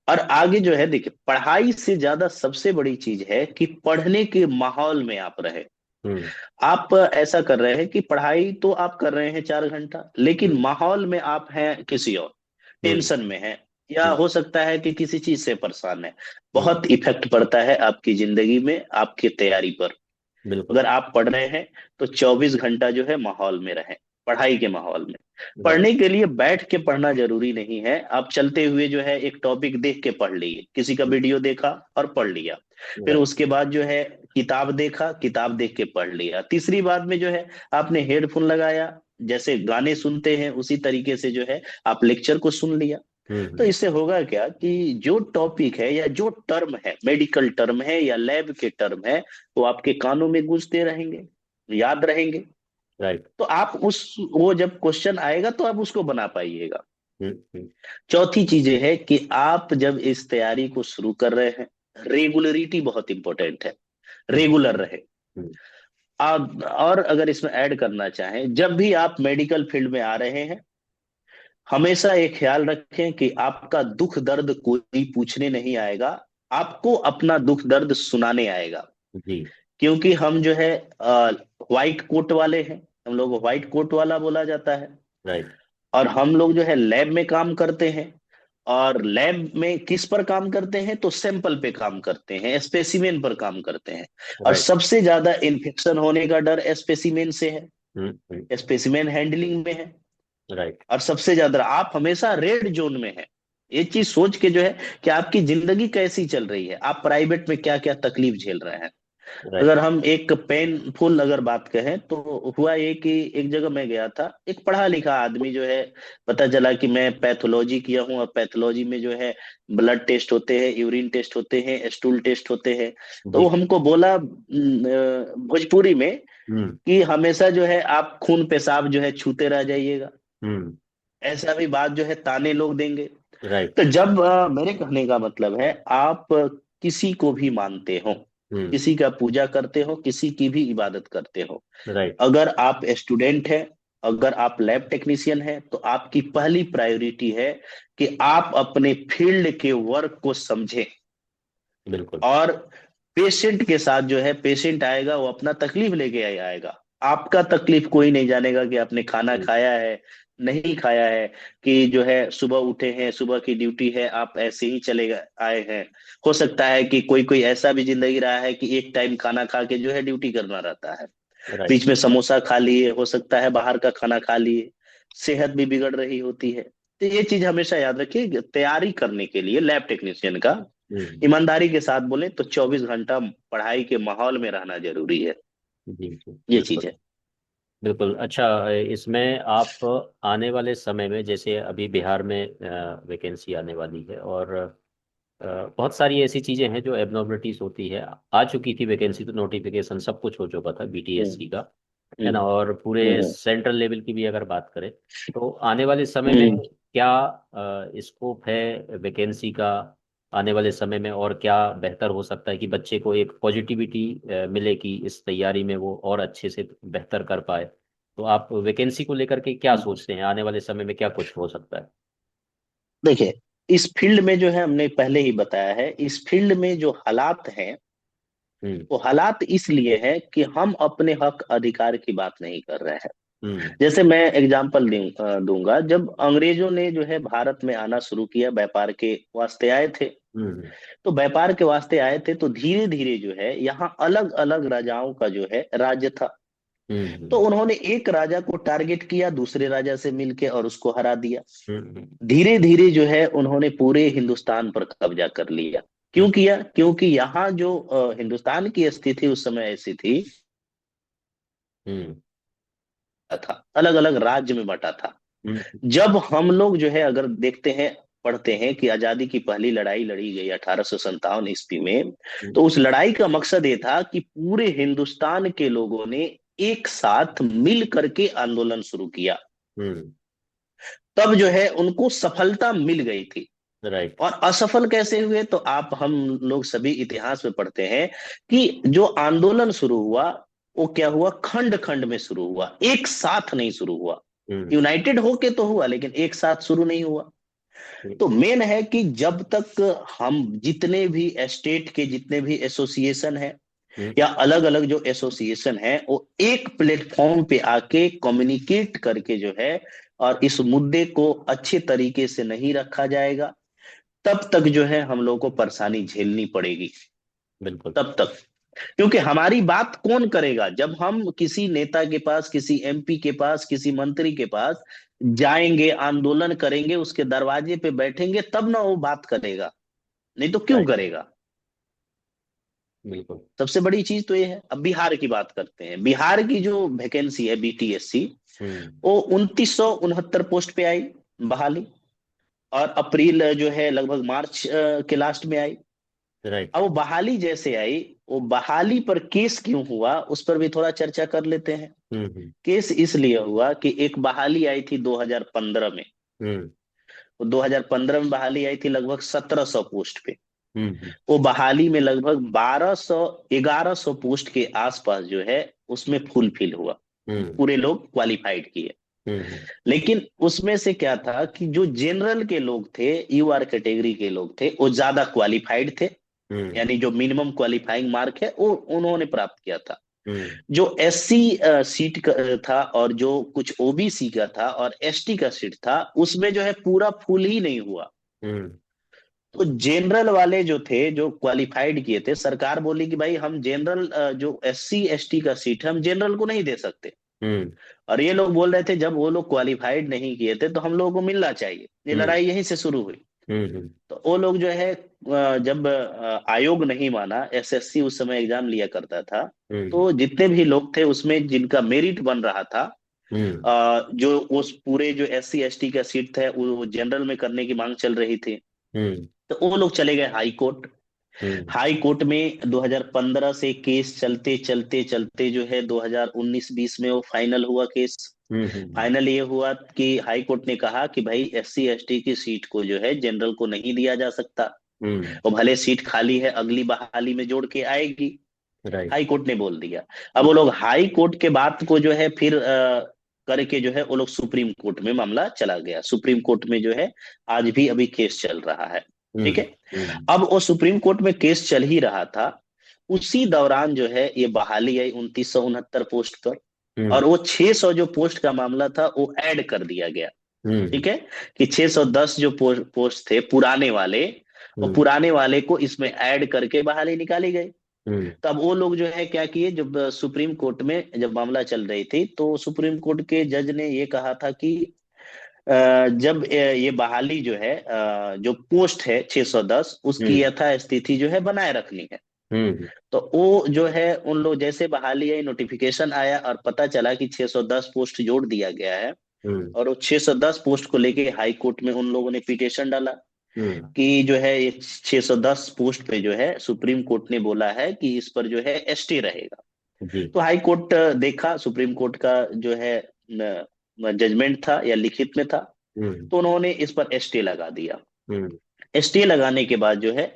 और आगे जो है देखिए, पढ़ाई से ज्यादा सबसे बड़ी चीज है कि पढ़ने के माहौल में आप रहे। हम्म। आप ऐसा कर रहे हैं कि पढ़ाई तो आप कर रहे हैं 4 घंटा, लेकिन हम्म। माहौल में आप हैं किसी और, हम्म। टेंशन में है, या हम्म। हो सकता है कि किसी चीज से परेशान है। हम्म। बहुत इफेक्ट पड़ता है आपकी जिंदगी में, आपकी तैयारी पर। बिल्कुल। अगर आप पढ़ रहे हैं तो 24 घंटा जो है माहौल में रहें। पढ़ाई के माहौल में। राइट। पढ़ने के लिए बैठ के पढ़ना जरूरी नहीं है, आप चलते हुए जो है एक टॉपिक देख के पढ़ लिए, किसी का वीडियो देखा और पढ़ लिया। फिर राइट। उसके बाद जो है किताब देखा, किताब देख के पढ़ लिया। तीसरी बात में जो है आपने हेडफोन लगाया, जैसे गाने सुनते हैं उसी तरीके से जो है आप लेक्चर को सुन लिया। तो हम्म। इससे होगा क्या कि जो टॉपिक है या जो टर्म है, मेडिकल टर्म है या लैब के टर्म है, वो आपके कानों में गूंजते रहेंगे, याद रहेंगे। राइट। तो आप उस वो जब क्वेश्चन आएगा तो आप उसको बना पाइएगा। हम्म। चौथी चीज ये है कि आप जब इस तैयारी को शुरू कर रहे हैं, रेगुलरिटी बहुत इंपॉर्टेंट है, हम्म। रेगुलर रहे। हम्म। आप और अगर इसमें ऐड करना चाहें, जब भी आप मेडिकल फील्ड में आ रहे हैं, हमेशा ये ख्याल रखें कि आपका दुख दर्द कोई पूछने नहीं आएगा, आपको अपना दुख दर्द सुनाने आएगा। जी। क्योंकि हम जो है व्हाइट कोट वाले हैं, हम लोग व्हाइट कोट वाला बोला जाता है। राइट। और हम लोग जो है लैब में काम करते हैं, और लैब में किस पर काम करते हैं, तो सैंपल पे काम करते हैं, स्पेसिमेन पर काम करते हैं। और राइट। सबसे ज्यादा इन्फेक्शन होने का डर स्पेसिमेन से है, हम्म। स्पेसिमेन हैंडलिंग में है। राइट। और सबसे ज्यादा आप हमेशा रेड जोन में है। ये चीज सोच के जो है कि आपकी जिंदगी कैसी चल रही है, आप प्राइवेट में क्या क्या तकलीफ झेल रहे हैं। राइट। अगर हम एक पेनफुल अगर बात कहें, तो हुआ ये कि एक जगह मैं गया था, एक पढ़ा लिखा आदमी जो है, पता चला कि मैं पैथोलॉजी किया हूँ, और पैथोलॉजी में जो है ब्लड टेस्ट होते हैं, यूरिन टेस्ट होते हैं, स्टूल टेस्ट होते हैं। तो वो जी। हमको बोला भोजपुरी में हम्म। कि हमेशा जो है आप खून पेशाब जो है छूते रह जाइएगा। हम्म। ऐसा भी बात जो है ताने लोग देंगे। राइट। तो जब मेरे कहने का मतलब है, आप किसी को भी मानते हो, हम्म। किसी का पूजा करते हो, किसी की भी इबादत करते हो, राइट। अगर आप स्टूडेंट हैं, अगर आप लैब टेक्नीशियन हैं, तो आपकी पहली प्रायोरिटी है कि आप अपने फील्ड के वर्क को समझें। बिल्कुल। और पेशेंट के साथ जो है, पेशेंट आएगा वो अपना तकलीफ लेके आएगा, आपका तकलीफ कोई नहीं जानेगा कि आपने खाना हम्म। खाया है, नहीं खाया है, कि जो है सुबह उठे हैं, सुबह की ड्यूटी है, आप ऐसे ही आए हैं। हो सकता है कि कोई कोई ऐसा भी जिंदगी रहा है कि एक टाइम खाना खा के जो है ड्यूटी करना रहता है, राइट। बीच में समोसा खा लिए, हो सकता है बाहर का खाना खा लिए, सेहत भी बिगड़ रही होती है। तो ये चीज हमेशा याद रखिए कि तैयारी करने के लिए लैब टेक्नीशियन का, हम्म। ईमानदारी के साथ बोले तो 24 घंटा पढ़ाई के माहौल में रहना जरूरी है। जी जी। ये चीज बिल्कुल। है। बिल्कुल। अच्छा, इसमें आप आने वाले समय में, जैसे अभी बिहार में वैकेंसी आने वाली है, और बहुत सारी ऐसी चीज़ें हैं जो एबनॉर्मलिटीज होती है। आ चुकी थी वैकेंसी, तो नोटिफिकेशन सब कुछ हो चुका था बीटीएससी हम्म। का, है हम्म। ना। और पूरे हम्म। सेंट्रल लेवल की भी अगर बात करें, तो आने वाले समय में हम्म। क्या स्कोप है वैकेंसी का आने वाले समय में, और क्या बेहतर हो सकता है कि बच्चे को एक पॉजिटिविटी मिले कि इस तैयारी में वो और अच्छे से बेहतर कर पाए। तो आप वैकेंसी को लेकर के क्या हम्म। सोचते हैं, आने वाले समय में क्या कुछ हो सकता है? देखिए, इस फील्ड में जो है हमने पहले ही बताया है, इस फील्ड में जो हालात हैं, हम्म। वो हालात इसलिए है कि हम अपने हक अधिकार की बात नहीं कर रहे हैं। हम्म। जैसे मैं एग्जांपल दूंगा, जब अंग्रेजों ने जो है भारत में आना शुरू किया, व्यापार के वास्ते आए थे। हम्म। तो व्यापार के वास्ते आए थे, तो धीरे धीरे जो है यहाँ अलग अलग राजाओं का जो है राज्य था। तो हम्म। उन्होंने एक राजा को टारगेट किया, दूसरे राजा से मिलके, और उसको हरा दिया। हम्म। धीरे धीरे जो है उन्होंने पूरे हिंदुस्तान पर कब्जा कर लिया। क्यों हम्म। किया? क्योंकि यहाँ जो हिंदुस्तान की स्थिति उस समय ऐसी थी, हम्म। था अलग अलग राज्य में बटा था। हम्म। जब हम लोग जो है अगर देखते हैं, पढ़ते हैं कि आजादी की पहली लड़ाई लड़ी गई 1857 ईस्वी में, हम्म। तो उस लड़ाई का मकसद ये था कि पूरे हिंदुस्तान के लोगों ने एक साथ मिल करके आंदोलन शुरू किया। हम्म। तब जो है उनको सफलता मिल गई थी। राइट। और असफल कैसे हुए, तो आप हम लोग सभी इतिहास में पढ़ते हैं कि जो आंदोलन शुरू हुआ, वो क्या हुआ, खंड खंड में शुरू हुआ, एक साथ नहीं शुरू हुआ। हम्म। यूनाइटेड होके तो हुआ, लेकिन एक साथ शुरू नहीं हुआ। तो मेन है कि जब तक हम जितने भी स्टेट के जितने भी एसोसिएशन है, हम्म। या अलग अलग जो एसोसिएशन है, वो एक प्लेटफॉर्म पे आके कम्युनिकेट करके जो है, और इस मुद्दे को अच्छे तरीके से नहीं रखा जाएगा, तब तक जो है हम लोग को परेशानी झेलनी पड़ेगी। बिल्कुल। तब तक क्योंकि हमारी बात कौन करेगा जब हम किसी नेता के पास, किसी एमपी के पास, किसी मंत्री के पास जाएंगे, आंदोलन करेंगे, उसके दरवाजे पे बैठेंगे, तब ना वो बात करेगा, नहीं तो क्यों राइट। करेगा। बिल्कुल। सबसे बड़ी चीज तो ये है। अब बिहार की बात करते हैं। बिहार की जो वैकेंसी है बीटीएससी, हम्म। वो 2969 पोस्ट पे आई बहाली, और अप्रैल जो है लगभग मार्च के लास्ट में आई। राइट। अब वो बहाली जैसे आई, वो बहाली पर केस क्यों हुआ उस पर भी थोड़ा चर्चा कर लेते हैं। हम्म। केस इसलिए हुआ कि एक बहाली आई थी 2015 में। हम्म। वो 2015 में बहाली आई थी लगभग 1700 पोस्ट पे। हम्म। वो बहाली में लगभग 1200 1100 पोस्ट के आसपास जो है उसमें फुलफिल हुआ, हम्म। पूरे लोग क्वालिफाइड किए। हम्म। लेकिन उसमें से क्या था कि जो जनरल के लोग थे, यूआर कैटेगरी के लोग थे, वो ज्यादा क्वालिफाइड थे। हम्म। यानी जो मिनिमम क्वालिफाइंग मार्क है वो उन्होंने प्राप्त किया था। हम्म। जो एससी सीट का था, और जो कुछ ओबीसी का था और एसटी का सीट था, उसमें जो है पूरा फुल ही नहीं हुआ। हम्म। तो जनरल वाले जो थे, जो क्वालिफाइड किए थे, सरकार बोली कि भाई हम जनरल, जो एससी एसटी का सीट है, हम जनरल को नहीं दे सकते। हम्म। और ये लोग बोल रहे थे जब वो लोग क्वालिफाइड नहीं किए थे तो हम लोगों को मिलना चाहिए। ये हम्म। लड़ाई यहीं से शुरू हुई। हम्म। तो वो लोग जो है, जब आयोग नहीं माना, एसएससी उस समय एग्जाम लिया करता था, हम्म। तो जितने भी लोग थे उसमें जिनका मेरिट बन रहा था, हम्म। जो उस पूरे जो एससी एसटी का सीट था वो जनरल में करने की मांग चल रही थी। हम्म। तो वो लोग चले गए हाई कोर्ट। हम्म। हाई कोर्ट में 2015 से केस चलते चलते चलते जो है 2019-20 में वो फाइनल हुआ केस। हम्म। फाइनल ये हुआ कि हाई कोर्ट ने कहा कि भाई एससी एसटी की सीट को जो है जनरल को नहीं दिया जा सकता। हम्म। और भले सीट खाली है, अगली बहाली में जोड़ के आएगी। राइट। हाई कोर्ट ने बोल दिया। अब वो लोग हाई कोर्ट के बात को जो है फिर करके जो है वो लोग सुप्रीम कोर्ट में मामला चला गया। सुप्रीम कोर्ट में जो है आज भी अभी केस चल रहा है। ठीक हम्म। है। अब वो सुप्रीम कोर्ट में केस चल ही रहा था, उसी दौरान जो है ये बहाली आई 2969 पोस्ट पर। हम्म। और वो 600 जो पोस्ट का मामला था वो ऐड कर दिया गया। हम्म। ठीक है। कि 610 जो पोस्ट थे पुराने वाले, वो हम्म। पुराने वाले को इसमें ऐड करके बहाली निकाली गई। हम्म। तो अब वो लोग जो है क्या किए, जब सुप्रीम कोर्ट में जब मामला चल रही थी तो सुप्रीम कोर्ट के जज ने ये कहा था कि जब ये बहाली जो है, जो पोस्ट है 610, उसकी हम्म। यथास्थिति जो है बनाए रखनी है। हम्म। तो वो जो है उन लोग जैसे बहाली आई, नोटिफिकेशन आया और पता चला कि 610 पोस्ट जोड़ दिया गया है, हम्म। और वो 610 पोस्ट को लेके हाई कोर्ट में उन लोगों ने पिटिशन डाला हम्म। कि जो है ये 610 पोस्ट पे जो है सुप्रीम कोर्ट ने बोला है कि इस पर जो है एसटी रहेगा। जी। तो हाई कोर्ट देखा, सुप्रीम कोर्ट का जो है जजमेंट था या लिखित में था, हम्म। तो उन्होंने इस पर एसटी लगा दिया। हम्म। एसटी लगाने के बाद जो है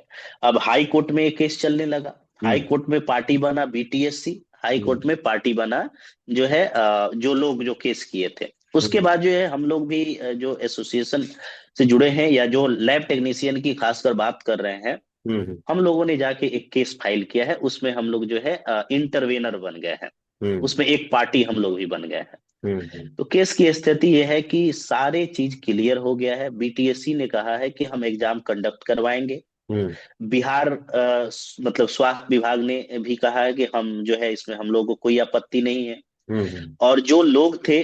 अब हाई कोर्ट में ये केस चलने लगा। हाई हम्म। कोर्ट में पार्टी बना बीटीएससी, हाई हम्म। कोर्ट में पार्टी बना जो है जो लोग जो केस किए थे। उसके हम्म। बाद जो है हम लोग भी जो एसोसिएशन से जुड़े हैं या जो लैब टेक्नीशियन की खासकर बात कर रहे हैं, हम्म। हम लोगों ने जाके एक केस फाइल किया है। उसमें हम लोग जो है इंटरवेनर बन गए हैं। हम्म। उसमें एक पार्टी हम लोग भी बन गए हैं। हम्म। तो केस की स्थिति यह है कि सारे चीज क्लियर हो गया है। बीटीएससी ने कहा है कि हम एग्जाम कंडक्ट करवाएंगे। हम्म। बिहार मतलब स्वास्थ्य विभाग ने भी कहा है कि हम जो है इसमें हम लोगों को कोई आपत्ति नहीं है। हम्म। और जो लोग थे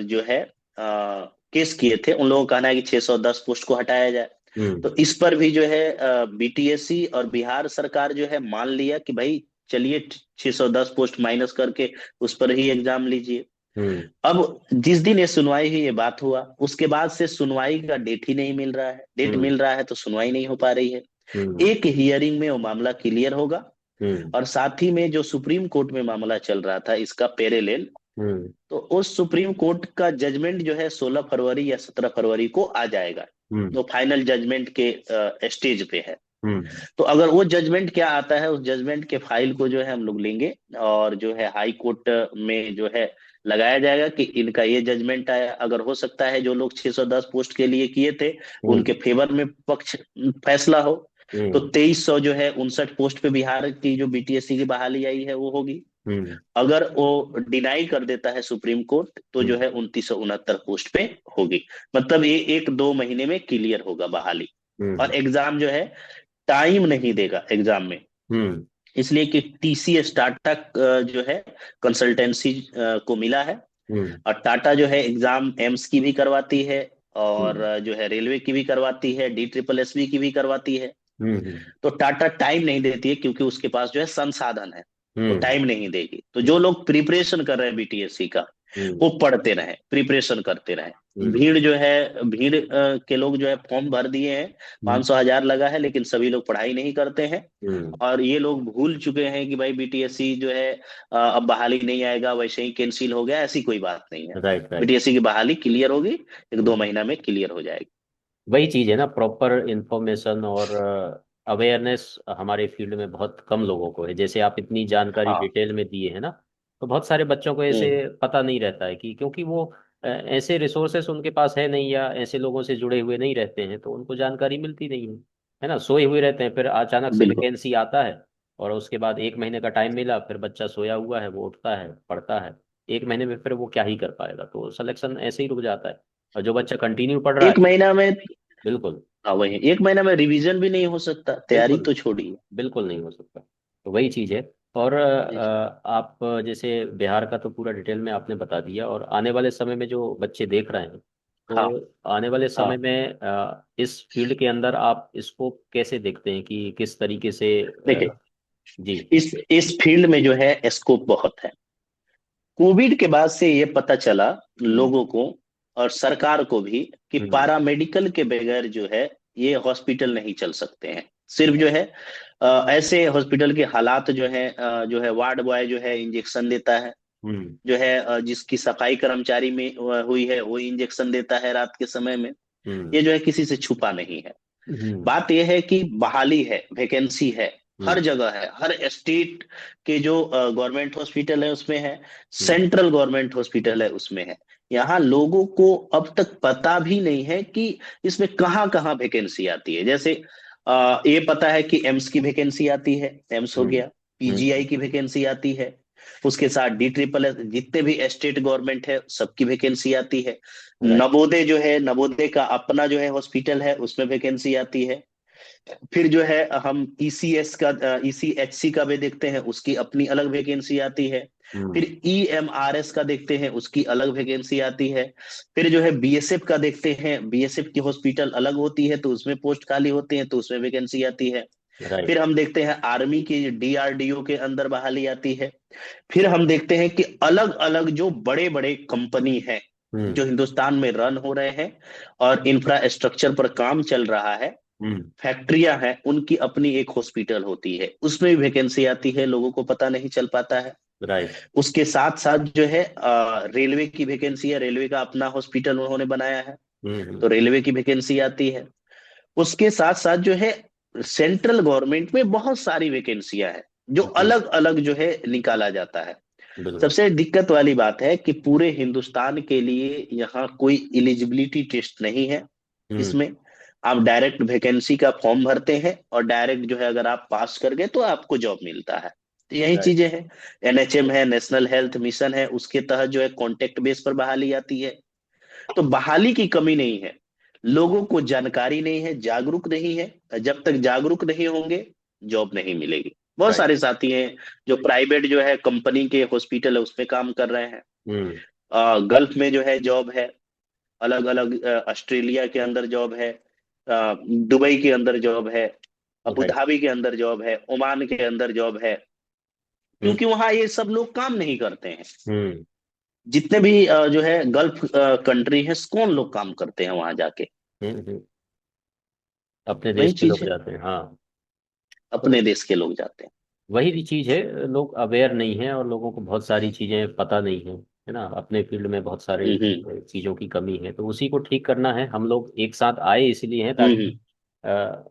जो है केस किए थे, उन लोगों का कहना है कि 610 पोस्ट को हटाया जाए। हम्म। तो इस पर भी जो है बीटीएससी और बिहार सरकार जो है मान लिया कि भाई चलिए 610 पोस्ट माइनस करके उस पर ही एग्जाम लीजिए। हम्म। अब जिस दिन ये सुनवाई हुई, ये बात हुआ, उसके बाद से सुनवाई का डेट ही नहीं मिल रहा है। डेट हम्म। मिल रहा है तो सुनवाई नहीं हो पा रही है। हम्म। एक हियरिंग में वो मामला क्लियर होगा। हम्म। और साथ ही में जो सुप्रीम कोर्ट में मामला चल रहा था इसका पैरेलल, हम्म। तो उस सुप्रीम कोर्ट का जजमेंट जो है 16 फरवरी या 17 फरवरी को आ जाएगा। हम्म। जो फाइनल जजमेंट के स्टेज पे है। हम्म। तो अगर वो जजमेंट क्या आता है, उस जजमेंट के फाइल को जो है हम लोग लेंगे, और जो है हाई कोर्ट में जो है लगाया जाएगा कि इनका ये जजमेंट आया। अगर हो सकता है जो लोग 610 पोस्ट के लिए किए थे हम्म। उनके फेवर में पक्ष फैसला हो, तो हम्म। 2300 जो है 59 पोस्ट पे बिहार की जो बीटीएससी की बहाली आई है वो होगी। हम्म। अगर वो डिनाई कर देता है सुप्रीम कोर्ट, तो जो हम्म। है 2969 पोस्ट पे होगी। मतलब ये 1-2 महीने में क्लियर होगा बहाली। हम्म। और एग्जाम जो है टाइम नहीं देगा एग्जाम में। हम्म। इसलिए कि टीसीएस टाटा जो है कंसल्टेंसी को मिला है। हम्म। और टाटा जो है एग्जाम एम्स की भी करवाती है, और हम्म। जो है रेलवे की भी करवाती है, DSSS की भी करवाती है। हम्म। तो टाटा टाइम नहीं देती है, क्योंकि उसके पास जो है संसाधन है। वो हम्म। टाइम नहीं देगी। तो जो हम्म। लोग प्रिपरेशन कर रहे हैं बीटीएससी का, हम्म। वो पढ़ते रहे, प्रिपरेशन करते रहे। हम्म। भीड़ जो है, भीड़ के लोग जो है फॉर्म भर दिए हैं, हम्म। 500 1000 लगा है, लेकिन सभी लोग पढ़ाई नहीं करते हैं। हम्म। और ये लोग भूल चुके हैं कि भाई बीटीएससी जो है अब बहाली नहीं आएगा, वैसे ही कैंसिल हो गया, ऐसी कोई बात नहीं है। Right, right. बीटीएससी की बहाली क्लियर होगी, 1 2 महीना में क्लियर हो जाएगी। वही चीज़ है ना, प्रॉपर इंफॉर्मेशन और अवेयरनेस हमारे फील्ड में बहुत कम लोगों को है। जैसे आप इतनी जानकारी हाँ। डिटेल में दिए हैं ना, तो बहुत सारे बच्चों को ऐसे हम्म। पता नहीं रहता है कि, क्योंकि वो ऐसे रिसोर्सेस उनके पास है नहीं, या ऐसे लोगों से जुड़े हुए नहीं रहते हैं, तो उनको जानकारी मिलती नहीं है ना। सोए हुए रहते हैं, फिर अचानक से बिल्कुल। वैकेंसी आता है, और उसके बाद 1 महीने का टाइम मिला, फिर बच्चा सोया हुआ है, वो उठता है, पढ़ता है। 1 महीने में फिर वो क्या ही कर पाएगा, तो सिलेक्शन ऐसे ही रुक जाता है। और जो बच्चा कंटिन्यू पढ़ रहा है। 1 महीना में, बिल्कुल। हाँ वही, 1 महीना में रिवीजन भी नहीं हो सकता, तैयारी बिल्कुल, तो छोड़िए। बिल्कुल नहीं हो सकता। तो वही चीज़ है। और जी। आप जैसे बिहार का तो पूरा डिटेल में आपने बता दिया, और आने वाले समय में जो बच्चे देख रहे हैं, हाँ। तो आने वाले समय हाँ। में इस फील्ड के अंदर आप इसको कैसे देखते हैं कि किस तरीके से देखिए, जी। इस फील्ड में जो है स्कोप बहुत है। कोविड के बाद से ये पता चला हम्म। लोगों को और सरकार को भी कि हम्म। पारामेडिकल के बगैर जो है ये हॉस्पिटल नहीं चल सकते हैं। सिर्फ जो है ऐसे हॉस्पिटल के हालात जो है वार्ड बॉय जो है इंजेक्शन देता है, हम्म। जो है जिसकी सफाई कर्मचारी में हुई है वो इंजेक्शन देता है रात के समय में। हम्म। ये जो है किसी से छुपा नहीं है। हम्म। बात यह है कि बहाली है, वैकेंसी है, हर हम्म। जगह है, हर स्टेट के जो गवर्नमेंट हॉस्पिटल है उसमें है, हम्म। सेंट्रल गवर्नमेंट हॉस्पिटल है उसमें है। यहाँ लोगों को अब तक पता भी नहीं है कि इसमें कहाँ कहाँ वैकेंसी आती है। जैसे ये पता है कि एम्स की वैकेंसी आती है, एम्स हो हम्म। गया। पीजीआई की वैकेंसी आती है। उसके साथ DSSS, जितने भी स्टेट गवर्नमेंट है सबकी वैकेंसी आती है। राइट। नवोदय जो है, नवोदय का अपना जो है हॉस्पिटल है, उसमें वैकेंसी आती है। फिर जो है हम ECHC का भी देखते हैं, उसकी अपनी अलग वैकेंसी आती है। फिर हम्म। EMRS का देखते हैं, उसकी अलग वैकेंसी आती है। फिर जो है बीएसएफ का देखते हैं, बीएसएफ की हॉस्पिटल अलग होती है, तो उसमें पोस्ट खाली होती है, तो उसमें वैकेंसी आती है। राइट। फिर हम देखते हैं आर्मी की DRDO के अंदर बहाली आती है। फिर हम देखते हैं कि अलग अलग जो बड़े बड़े कंपनी हैं जो हम्म। हिंदुस्तान में रन हो रहे हैं और इंफ्रास्ट्रक्चर पर काम चल रहा है, हम्म। फैक्ट्रियां हैं, उनकी अपनी एक हॉस्पिटल होती है, उसमें भी वैकेंसी आती है, लोगों को पता नहीं चल पाता है। राइट। उसके साथ साथ जो है रेलवे की वैकेंसी है, रेलवे का अपना हॉस्पिटल उन्होंने बनाया है, हम्म। तो रेलवे की वैकेंसी आती है। उसके साथ साथ जो है सेंट्रल गवर्नमेंट में बहुत सारी वैकेंसियां हैं, जो हम्म। अलग अलग जो है निकाला जाता है। बिल्कुल। सबसे दिक्कत वाली बात है कि पूरे हिंदुस्तान के लिए यहाँ कोई इलिजिबिलिटी टेस्ट नहीं है। हम्म। इसमें आप डायरेक्ट वैकेंसी का फॉर्म भरते हैं और डायरेक्ट जो है अगर आप पास कर गए तो आपको जॉब मिलता है। तो यही राइट। चीजें हैं। NHM है, नेशनल हेल्थ मिशन है, उसके तहत जो है कॉन्टेक्ट बेस पर बहाली आती है। तो बहाली की कमी नहीं है, लोगों को जानकारी नहीं है, जागरूक नहीं है। जब तक जागरूक नहीं होंगे, जॉब नहीं मिलेगी। बहुत राइट। सारे साथी हैं जो प्राइवेट जो है कंपनी के हॉस्पिटल है उसमें काम कर रहे हैं। हम्म। गल्फ में जो है जॉब है, अलग अलग ऑस्ट्रेलिया के अंदर जॉब है, दुबई के अंदर जॉब है, अबू राइट। धाबी के अंदर जॉब है, ओमान के अंदर जॉब है। हम्म। क्योंकि वहां ये सब लोग काम नहीं करते हैं। हम्म। जितने भी जो है गल्फ कंट्री है, कौन लोग काम करते हैं वहां जाके? हम्म। अपने देश वही के चीज लोग है, जाते हैं, हाँ। अपने तो देश के लोग जाते हैं। वही भी चीज़ है, लोग अवेयर नहीं है, और लोगों को बहुत सारी चीज़ें पता नहीं है ना। अपने फील्ड में बहुत सारे हम्म। चीज़ों की कमी है, तो उसी को ठीक करना है। हम लोग एक साथ आए इसलिए हैं, ताकि हम्म।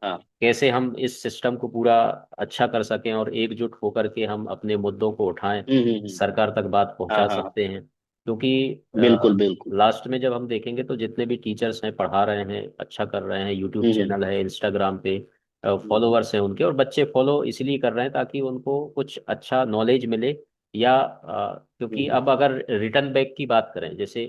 हाँ। कैसे हम इस सिस्टम को पूरा अच्छा कर सकें, और एकजुट होकर के हम अपने मुद्दों को उठाएं, हम्म। सरकार तक बात हाँ पहुंचा हाँ। सकते हैं। क्योंकि बिल्कुल बिल्कुल। लास्ट में जब हम देखेंगे, तो जितने भी टीचर्स हैं, पढ़ा रहे हैं, अच्छा कर रहे हैं, यूट्यूब हम्म। चैनल है, इंस्टाग्राम पे हम्म। फॉलोअर्स हैं उनके, और बच्चे फॉलो इसलिए कर रहे हैं ताकि उनको कुछ अच्छा नॉलेज मिले, या क्योंकि हम्म। अब अगर रिटर्न बैक की बात करें, जैसे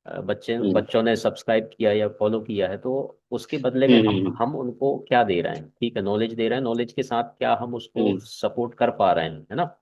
हम्म बच्चों ने सब्सक्राइब किया या फॉलो किया है, तो उसके बदले में हम्म हम हम्म हम उनको क्या दे रहे हैं? ठीक है, नॉलेज दे रहे हैं, नॉलेज के साथ क्या हम उसको हम्म, सपोर्ट कर पा रहे हैं, है ना?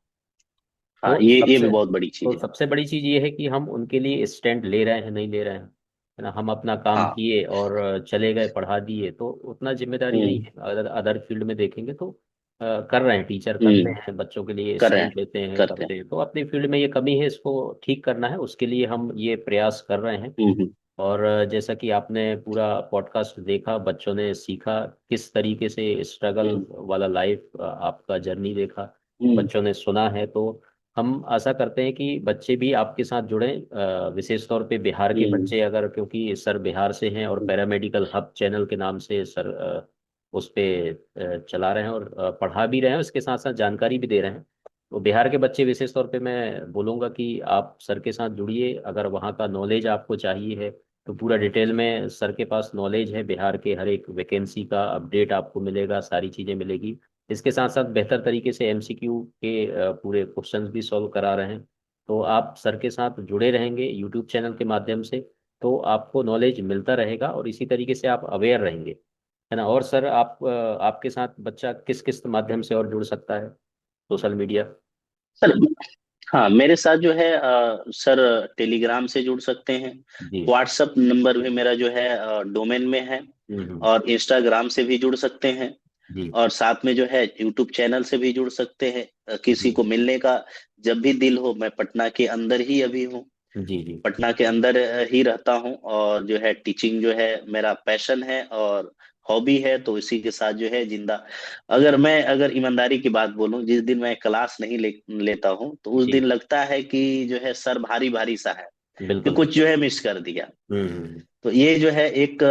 हाँ, ये भी बहुत बड़ी चीज है। तो सबसे बड़ी चीज ये है कि हम उनके लिए स्टैंड ले रहे हैं, नहीं ले रहे हैं, है ना? हम अपना काम हाँ। किए और चले गए, पढ़ा दिए, तो उतना जिम्मेदारी नहीं हम्म है। अगर अदर फील्ड में देखेंगे तो कर रहे हैं, टीचर करते हम्म हैं, बच्चों के लिए कर रहे साइन हैं, लेते हैं, करते हैं। करते हैं। तो अपनी फील्ड में ये कमी है, इसको ठीक करना है, उसके लिए हम ये प्रयास कर रहे हैं। हम्म और जैसा कि आपने पूरा पॉडकास्ट देखा, बच्चों ने सीखा किस तरीके से स्ट्रगल हम्म वाला लाइफ, आपका जर्नी देखा, हम्म बच्चों ने सुना है। तो हम आशा करते हैं कि बच्चे भी आपके साथ जुड़ें, विशेष तौर पे बिहार के हम्म बच्चे, अगर, क्योंकि सर बिहार से हैं और हम्म पैरामेडिकल हब चैनल के नाम से सर उस पे चला रहे हैं और पढ़ा भी रहे हैं, उसके साथ साथ जानकारी भी दे रहे हैं। तो बिहार के बच्चे विशेष तौर पे मैं बोलूँगा कि आप सर के साथ जुड़िए। अगर वहाँ का नॉलेज आपको चाहिए है तो पूरा डिटेल में सर के पास नॉलेज है, बिहार के हर एक वैकेंसी का अपडेट आपको मिलेगा, सारी चीज़ें मिलेगी। इसके साथ साथ बेहतर तरीके से एमसीक्यू के पूरे क्वेश्चंस भी सॉल्व करा रहे हैं। तो आप सर के साथ जुड़े रहेंगे यूट्यूब चैनल के माध्यम से, तो आपको नॉलेज मिलता रहेगा और इसी तरीके से आप अवेयर रहेंगे, है ना? और सर, आपके साथ बच्चा किस किस माध्यम से और जुड़ सकता है, सोशल मीडिया? सर, हाँ, मेरे साथ जो है सर, टेलीग्राम से जुड़ सकते हैं। जी। व्हाट्सएप नंबर भी मेरा जो है डोमेन में है। हम्म। और इंस्टाग्राम से भी जुड़ सकते हैं। जी और साथ में जो है यूट्यूब चैनल से भी जुड़ सकते हैं। किसी जी को मिलने का जब भी दिल हो, मैं पटना के अंदर ही अभी हूँ। जी जी पटना के अंदर ही रहता हूँ। और जो है टीचिंग जो है मेरा पैशन है और हॉबी है, तो इसी के साथ जो है जिंदा। अगर ईमानदारी की बात बोलूं, जिस दिन मैं क्लास नहीं लेता हूँ, तो उस दिन जी। लगता है कि जो है सर भारी भारी सा है, कि बिल्कुल कुछ बिल्कुल। जो है मिस कर दिया। हम्म। तो ये जो है एक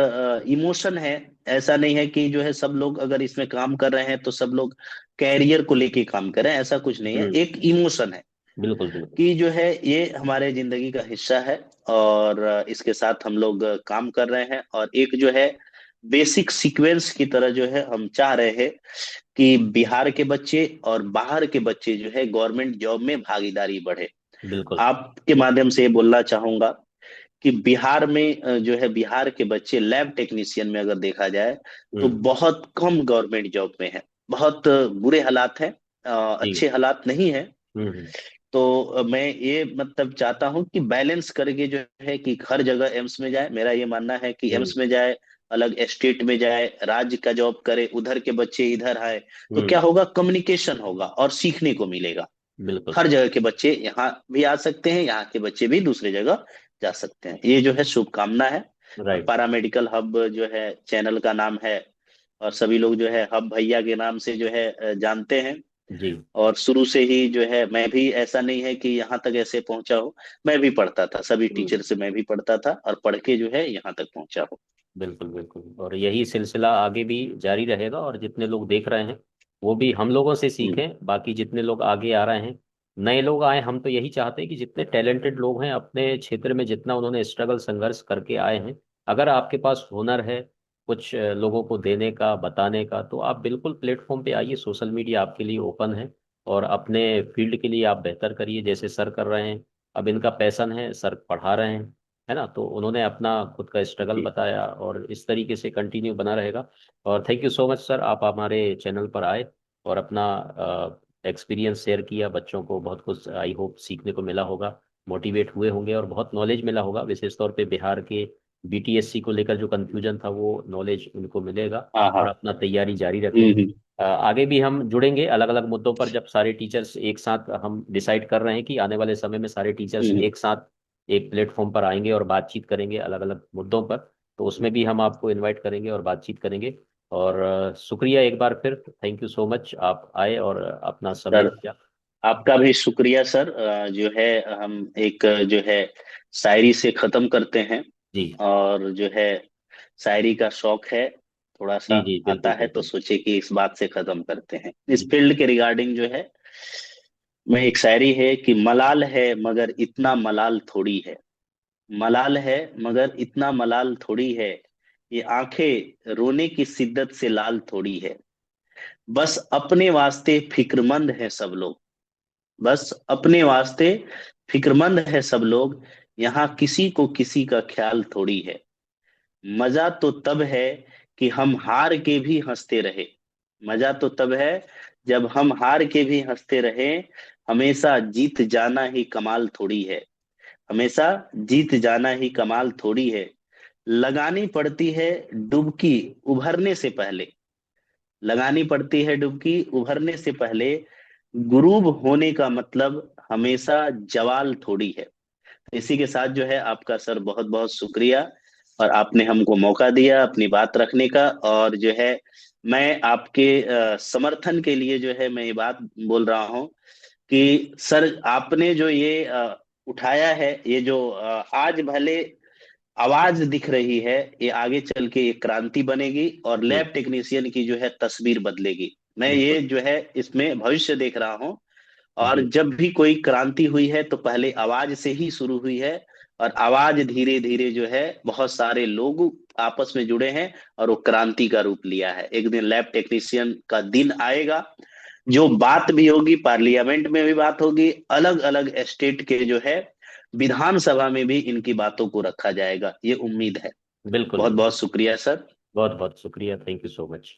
इमोशन है। ऐसा नहीं है कि जो है सब लोग अगर इसमें काम कर रहे हैं तो सब लोग कैरियर को लेके काम करें, ऐसा कुछ नहीं है, हम्म। एक इमोशन है बिल्कुल बिल्कुल। कि जो है ये हमारे जिंदगी का हिस्सा है। और इसके साथ हम लोग काम कर रहे हैं। और एक जो है बेसिक सीक्वेंस की तरह जो है हम चाह रहे हैं कि बिहार के बच्चे और बाहर के बच्चे जो है गवर्नमेंट जॉब में भागीदारी बढ़े। बिल्कुल। आपके माध्यम से ये बोलना चाहूंगा कि बिहार में जो है बिहार के बच्चे लैब टेक्नीशियन में अगर देखा जाए तो हम्म। बहुत कम गवर्नमेंट जॉब में है। बहुत बुरे हालात हैं, जी। अच्छे हालात नहीं है। हम्म। तो मैं ये मतलब चाहता हूँ कि बैलेंस करके जो है कि हर जगह एम्स में जाए। मेरा ये मानना है कि हम्म। एम्स में जाए, अलग स्टेट में जाए, राज्य का जॉब करे, उधर के बच्चे इधर आए, तो क्या हम्म। होगा, कम्युनिकेशन होगा और सीखने को मिलेगा। बिल्कुल। हर जगह के बच्चे यहाँ भी आ सकते हैं, यहाँ के बच्चे भी दूसरी जगह जा सकते हैं। ये जो है शुभकामना है। और राइट। पैरामेडिकल हब जो है चैनल का नाम है। और सभी लोग जो है हब भैया के नाम से जो है जानते हैं। जी। और शुरू से ही जो है मैं भी, ऐसा नहीं है कि यहाँ तक ऐसे पहुंचा हूँ, मैं भी पढ़ता था, सभी टीचर हम्म। से मैं भी पढ़ता था और पढ़ के जो है यहाँ तक पहुंचा हूँ। बिल्कुल बिल्कुल, और यही सिलसिला आगे भी जारी रहेगा। और जितने लोग देख रहे हैं वो भी हम लोगों से हम्म सीखें, बाकी जितने लोग आगे आ रहे हैं, नए लोग आए, हम तो यही चाहते हैं कि जितने टैलेंटेड लोग हैं अपने क्षेत्र में, जितना उन्होंने स्ट्रगल संघर्ष करके आए हैं, अगर आपके पास हुनर है कुछ लोगों को देने का, बताने का, तो आप बिल्कुल प्लेटफॉर्म पे आइए। सोशल मीडिया आपके लिए ओपन है, और अपने फील्ड के लिए आप बेहतर करिए, जैसे सर कर रहे हैं। अब इनका पैशन है, सर पढ़ा रहे हैं, है ना? तो उन्होंने अपना खुद का स्ट्रगल जी। बताया, और इस तरीके से कंटिन्यू बना रहेगा। और thank you so much sir, आप हमारे चैनल पर आए और अपना एक्सपीरियंस शेयर किया। बच्चों को बहुत कुछ आई होप सीखने को मिला होगा, मोटिवेट हुए होंगे और बहुत नॉलेज मिला होगा। विशेष तौर पे बिहार के बीटीएससी को लेकर जो कंफ्यूजन था, वो नॉलेज उनको मिलेगा। हाँ हाँ। और अपना तैयारी जारी रखें। हम्म। आगे भी हम जुड़ेंगे अलग अलग मुद्दों पर, जब सारे टीचर्स एक साथ, हम डिसाइड कर रहे हैं कि आने वाले समय में सारे टीचर्स हम्म एक साथ एक प्लेटफॉर्म पर आएंगे और बातचीत करेंगे अलग अलग मुद्दों पर। तो उसमें भी हम आपको इनवाइट करेंगे और बातचीत करेंगे। और शुक्रिया एक बार फिर, थैंक यू सो मच, आप आए और अपना समय सर, दिया। आपका भी शुक्रिया सर। जो है हम एक जो है शायरी से खत्म करते हैं। जी और जो है शायरी का शौक है, थोड़ा सा जी जी। आता बिल्कुल है, तो बिल्कुल। सोचे कि इस बात से खत्म करते हैं इस जी फील्ड के रिगार्डिंग जो है। मैं एक शायरी है कि मलाल है मगर इतना मलाल थोड़ी है। मलाल है मगर इतना मलाल थोड़ी है। ये आंखें रोने की शिद्दत से लाल थोड़ी है। बस अपने वास्ते फिक्रमंद है सब लोग। बस अपने वास्ते फिक्रमंद है सब लोग। यहाँ किसी को किसी का ख्याल थोड़ी है। मजा तो तब है कि हम हार के भी हंसते रहे। मजा तो तब है जब हम हार के भी हंसते रहे। हमेशा जीत जाना ही कमाल थोड़ी है। हमेशा जीत जाना ही कमाल थोड़ी है। लगानी पड़ती है डुबकी उभरने से पहले। लगानी पड़ती है डुबकी उभरने से पहले। गुरूब होने का मतलब हमेशा जवाल थोड़ी है। इसी के साथ जो है आपका सर बहुत बहुत शुक्रिया। और आपने हमको मौका दिया अपनी बात रखने का। और जो है मैं आपके समर्थन के लिए जो है मैं ये बात बोल रहा हूँ कि सर आपने जो ये उठाया है, ये जो आज भले आवाज दिख रही है, ये आगे चल के एक क्रांति बनेगी और हम्म। लैब टेक्नीशियन की जो है तस्वीर बदलेगी। मैं ये बिल्कुल। जो है इसमें भविष्य देख रहा हूँ। और जी। जब भी कोई क्रांति हुई है तो पहले आवाज से ही शुरू हुई है। और आवाज धीरे धीरे जो है बहुत सारे लोग आपस में जुड़े हैं और वो क्रांति का रूप लिया है। एक दिन लैब टेक्नीशियन का दिन आएगा, जो बात भी होगी, पार्लियामेंट में भी बात होगी, अलग अलग स्टेट के जो है विधानसभा में भी इनकी बातों को रखा जाएगा, ये उम्मीद है। बिल्कुल बहुत बिल्कुल। बहुत शुक्रिया सर। बहुत बहुत शुक्रिया, थैंक यू सो मच।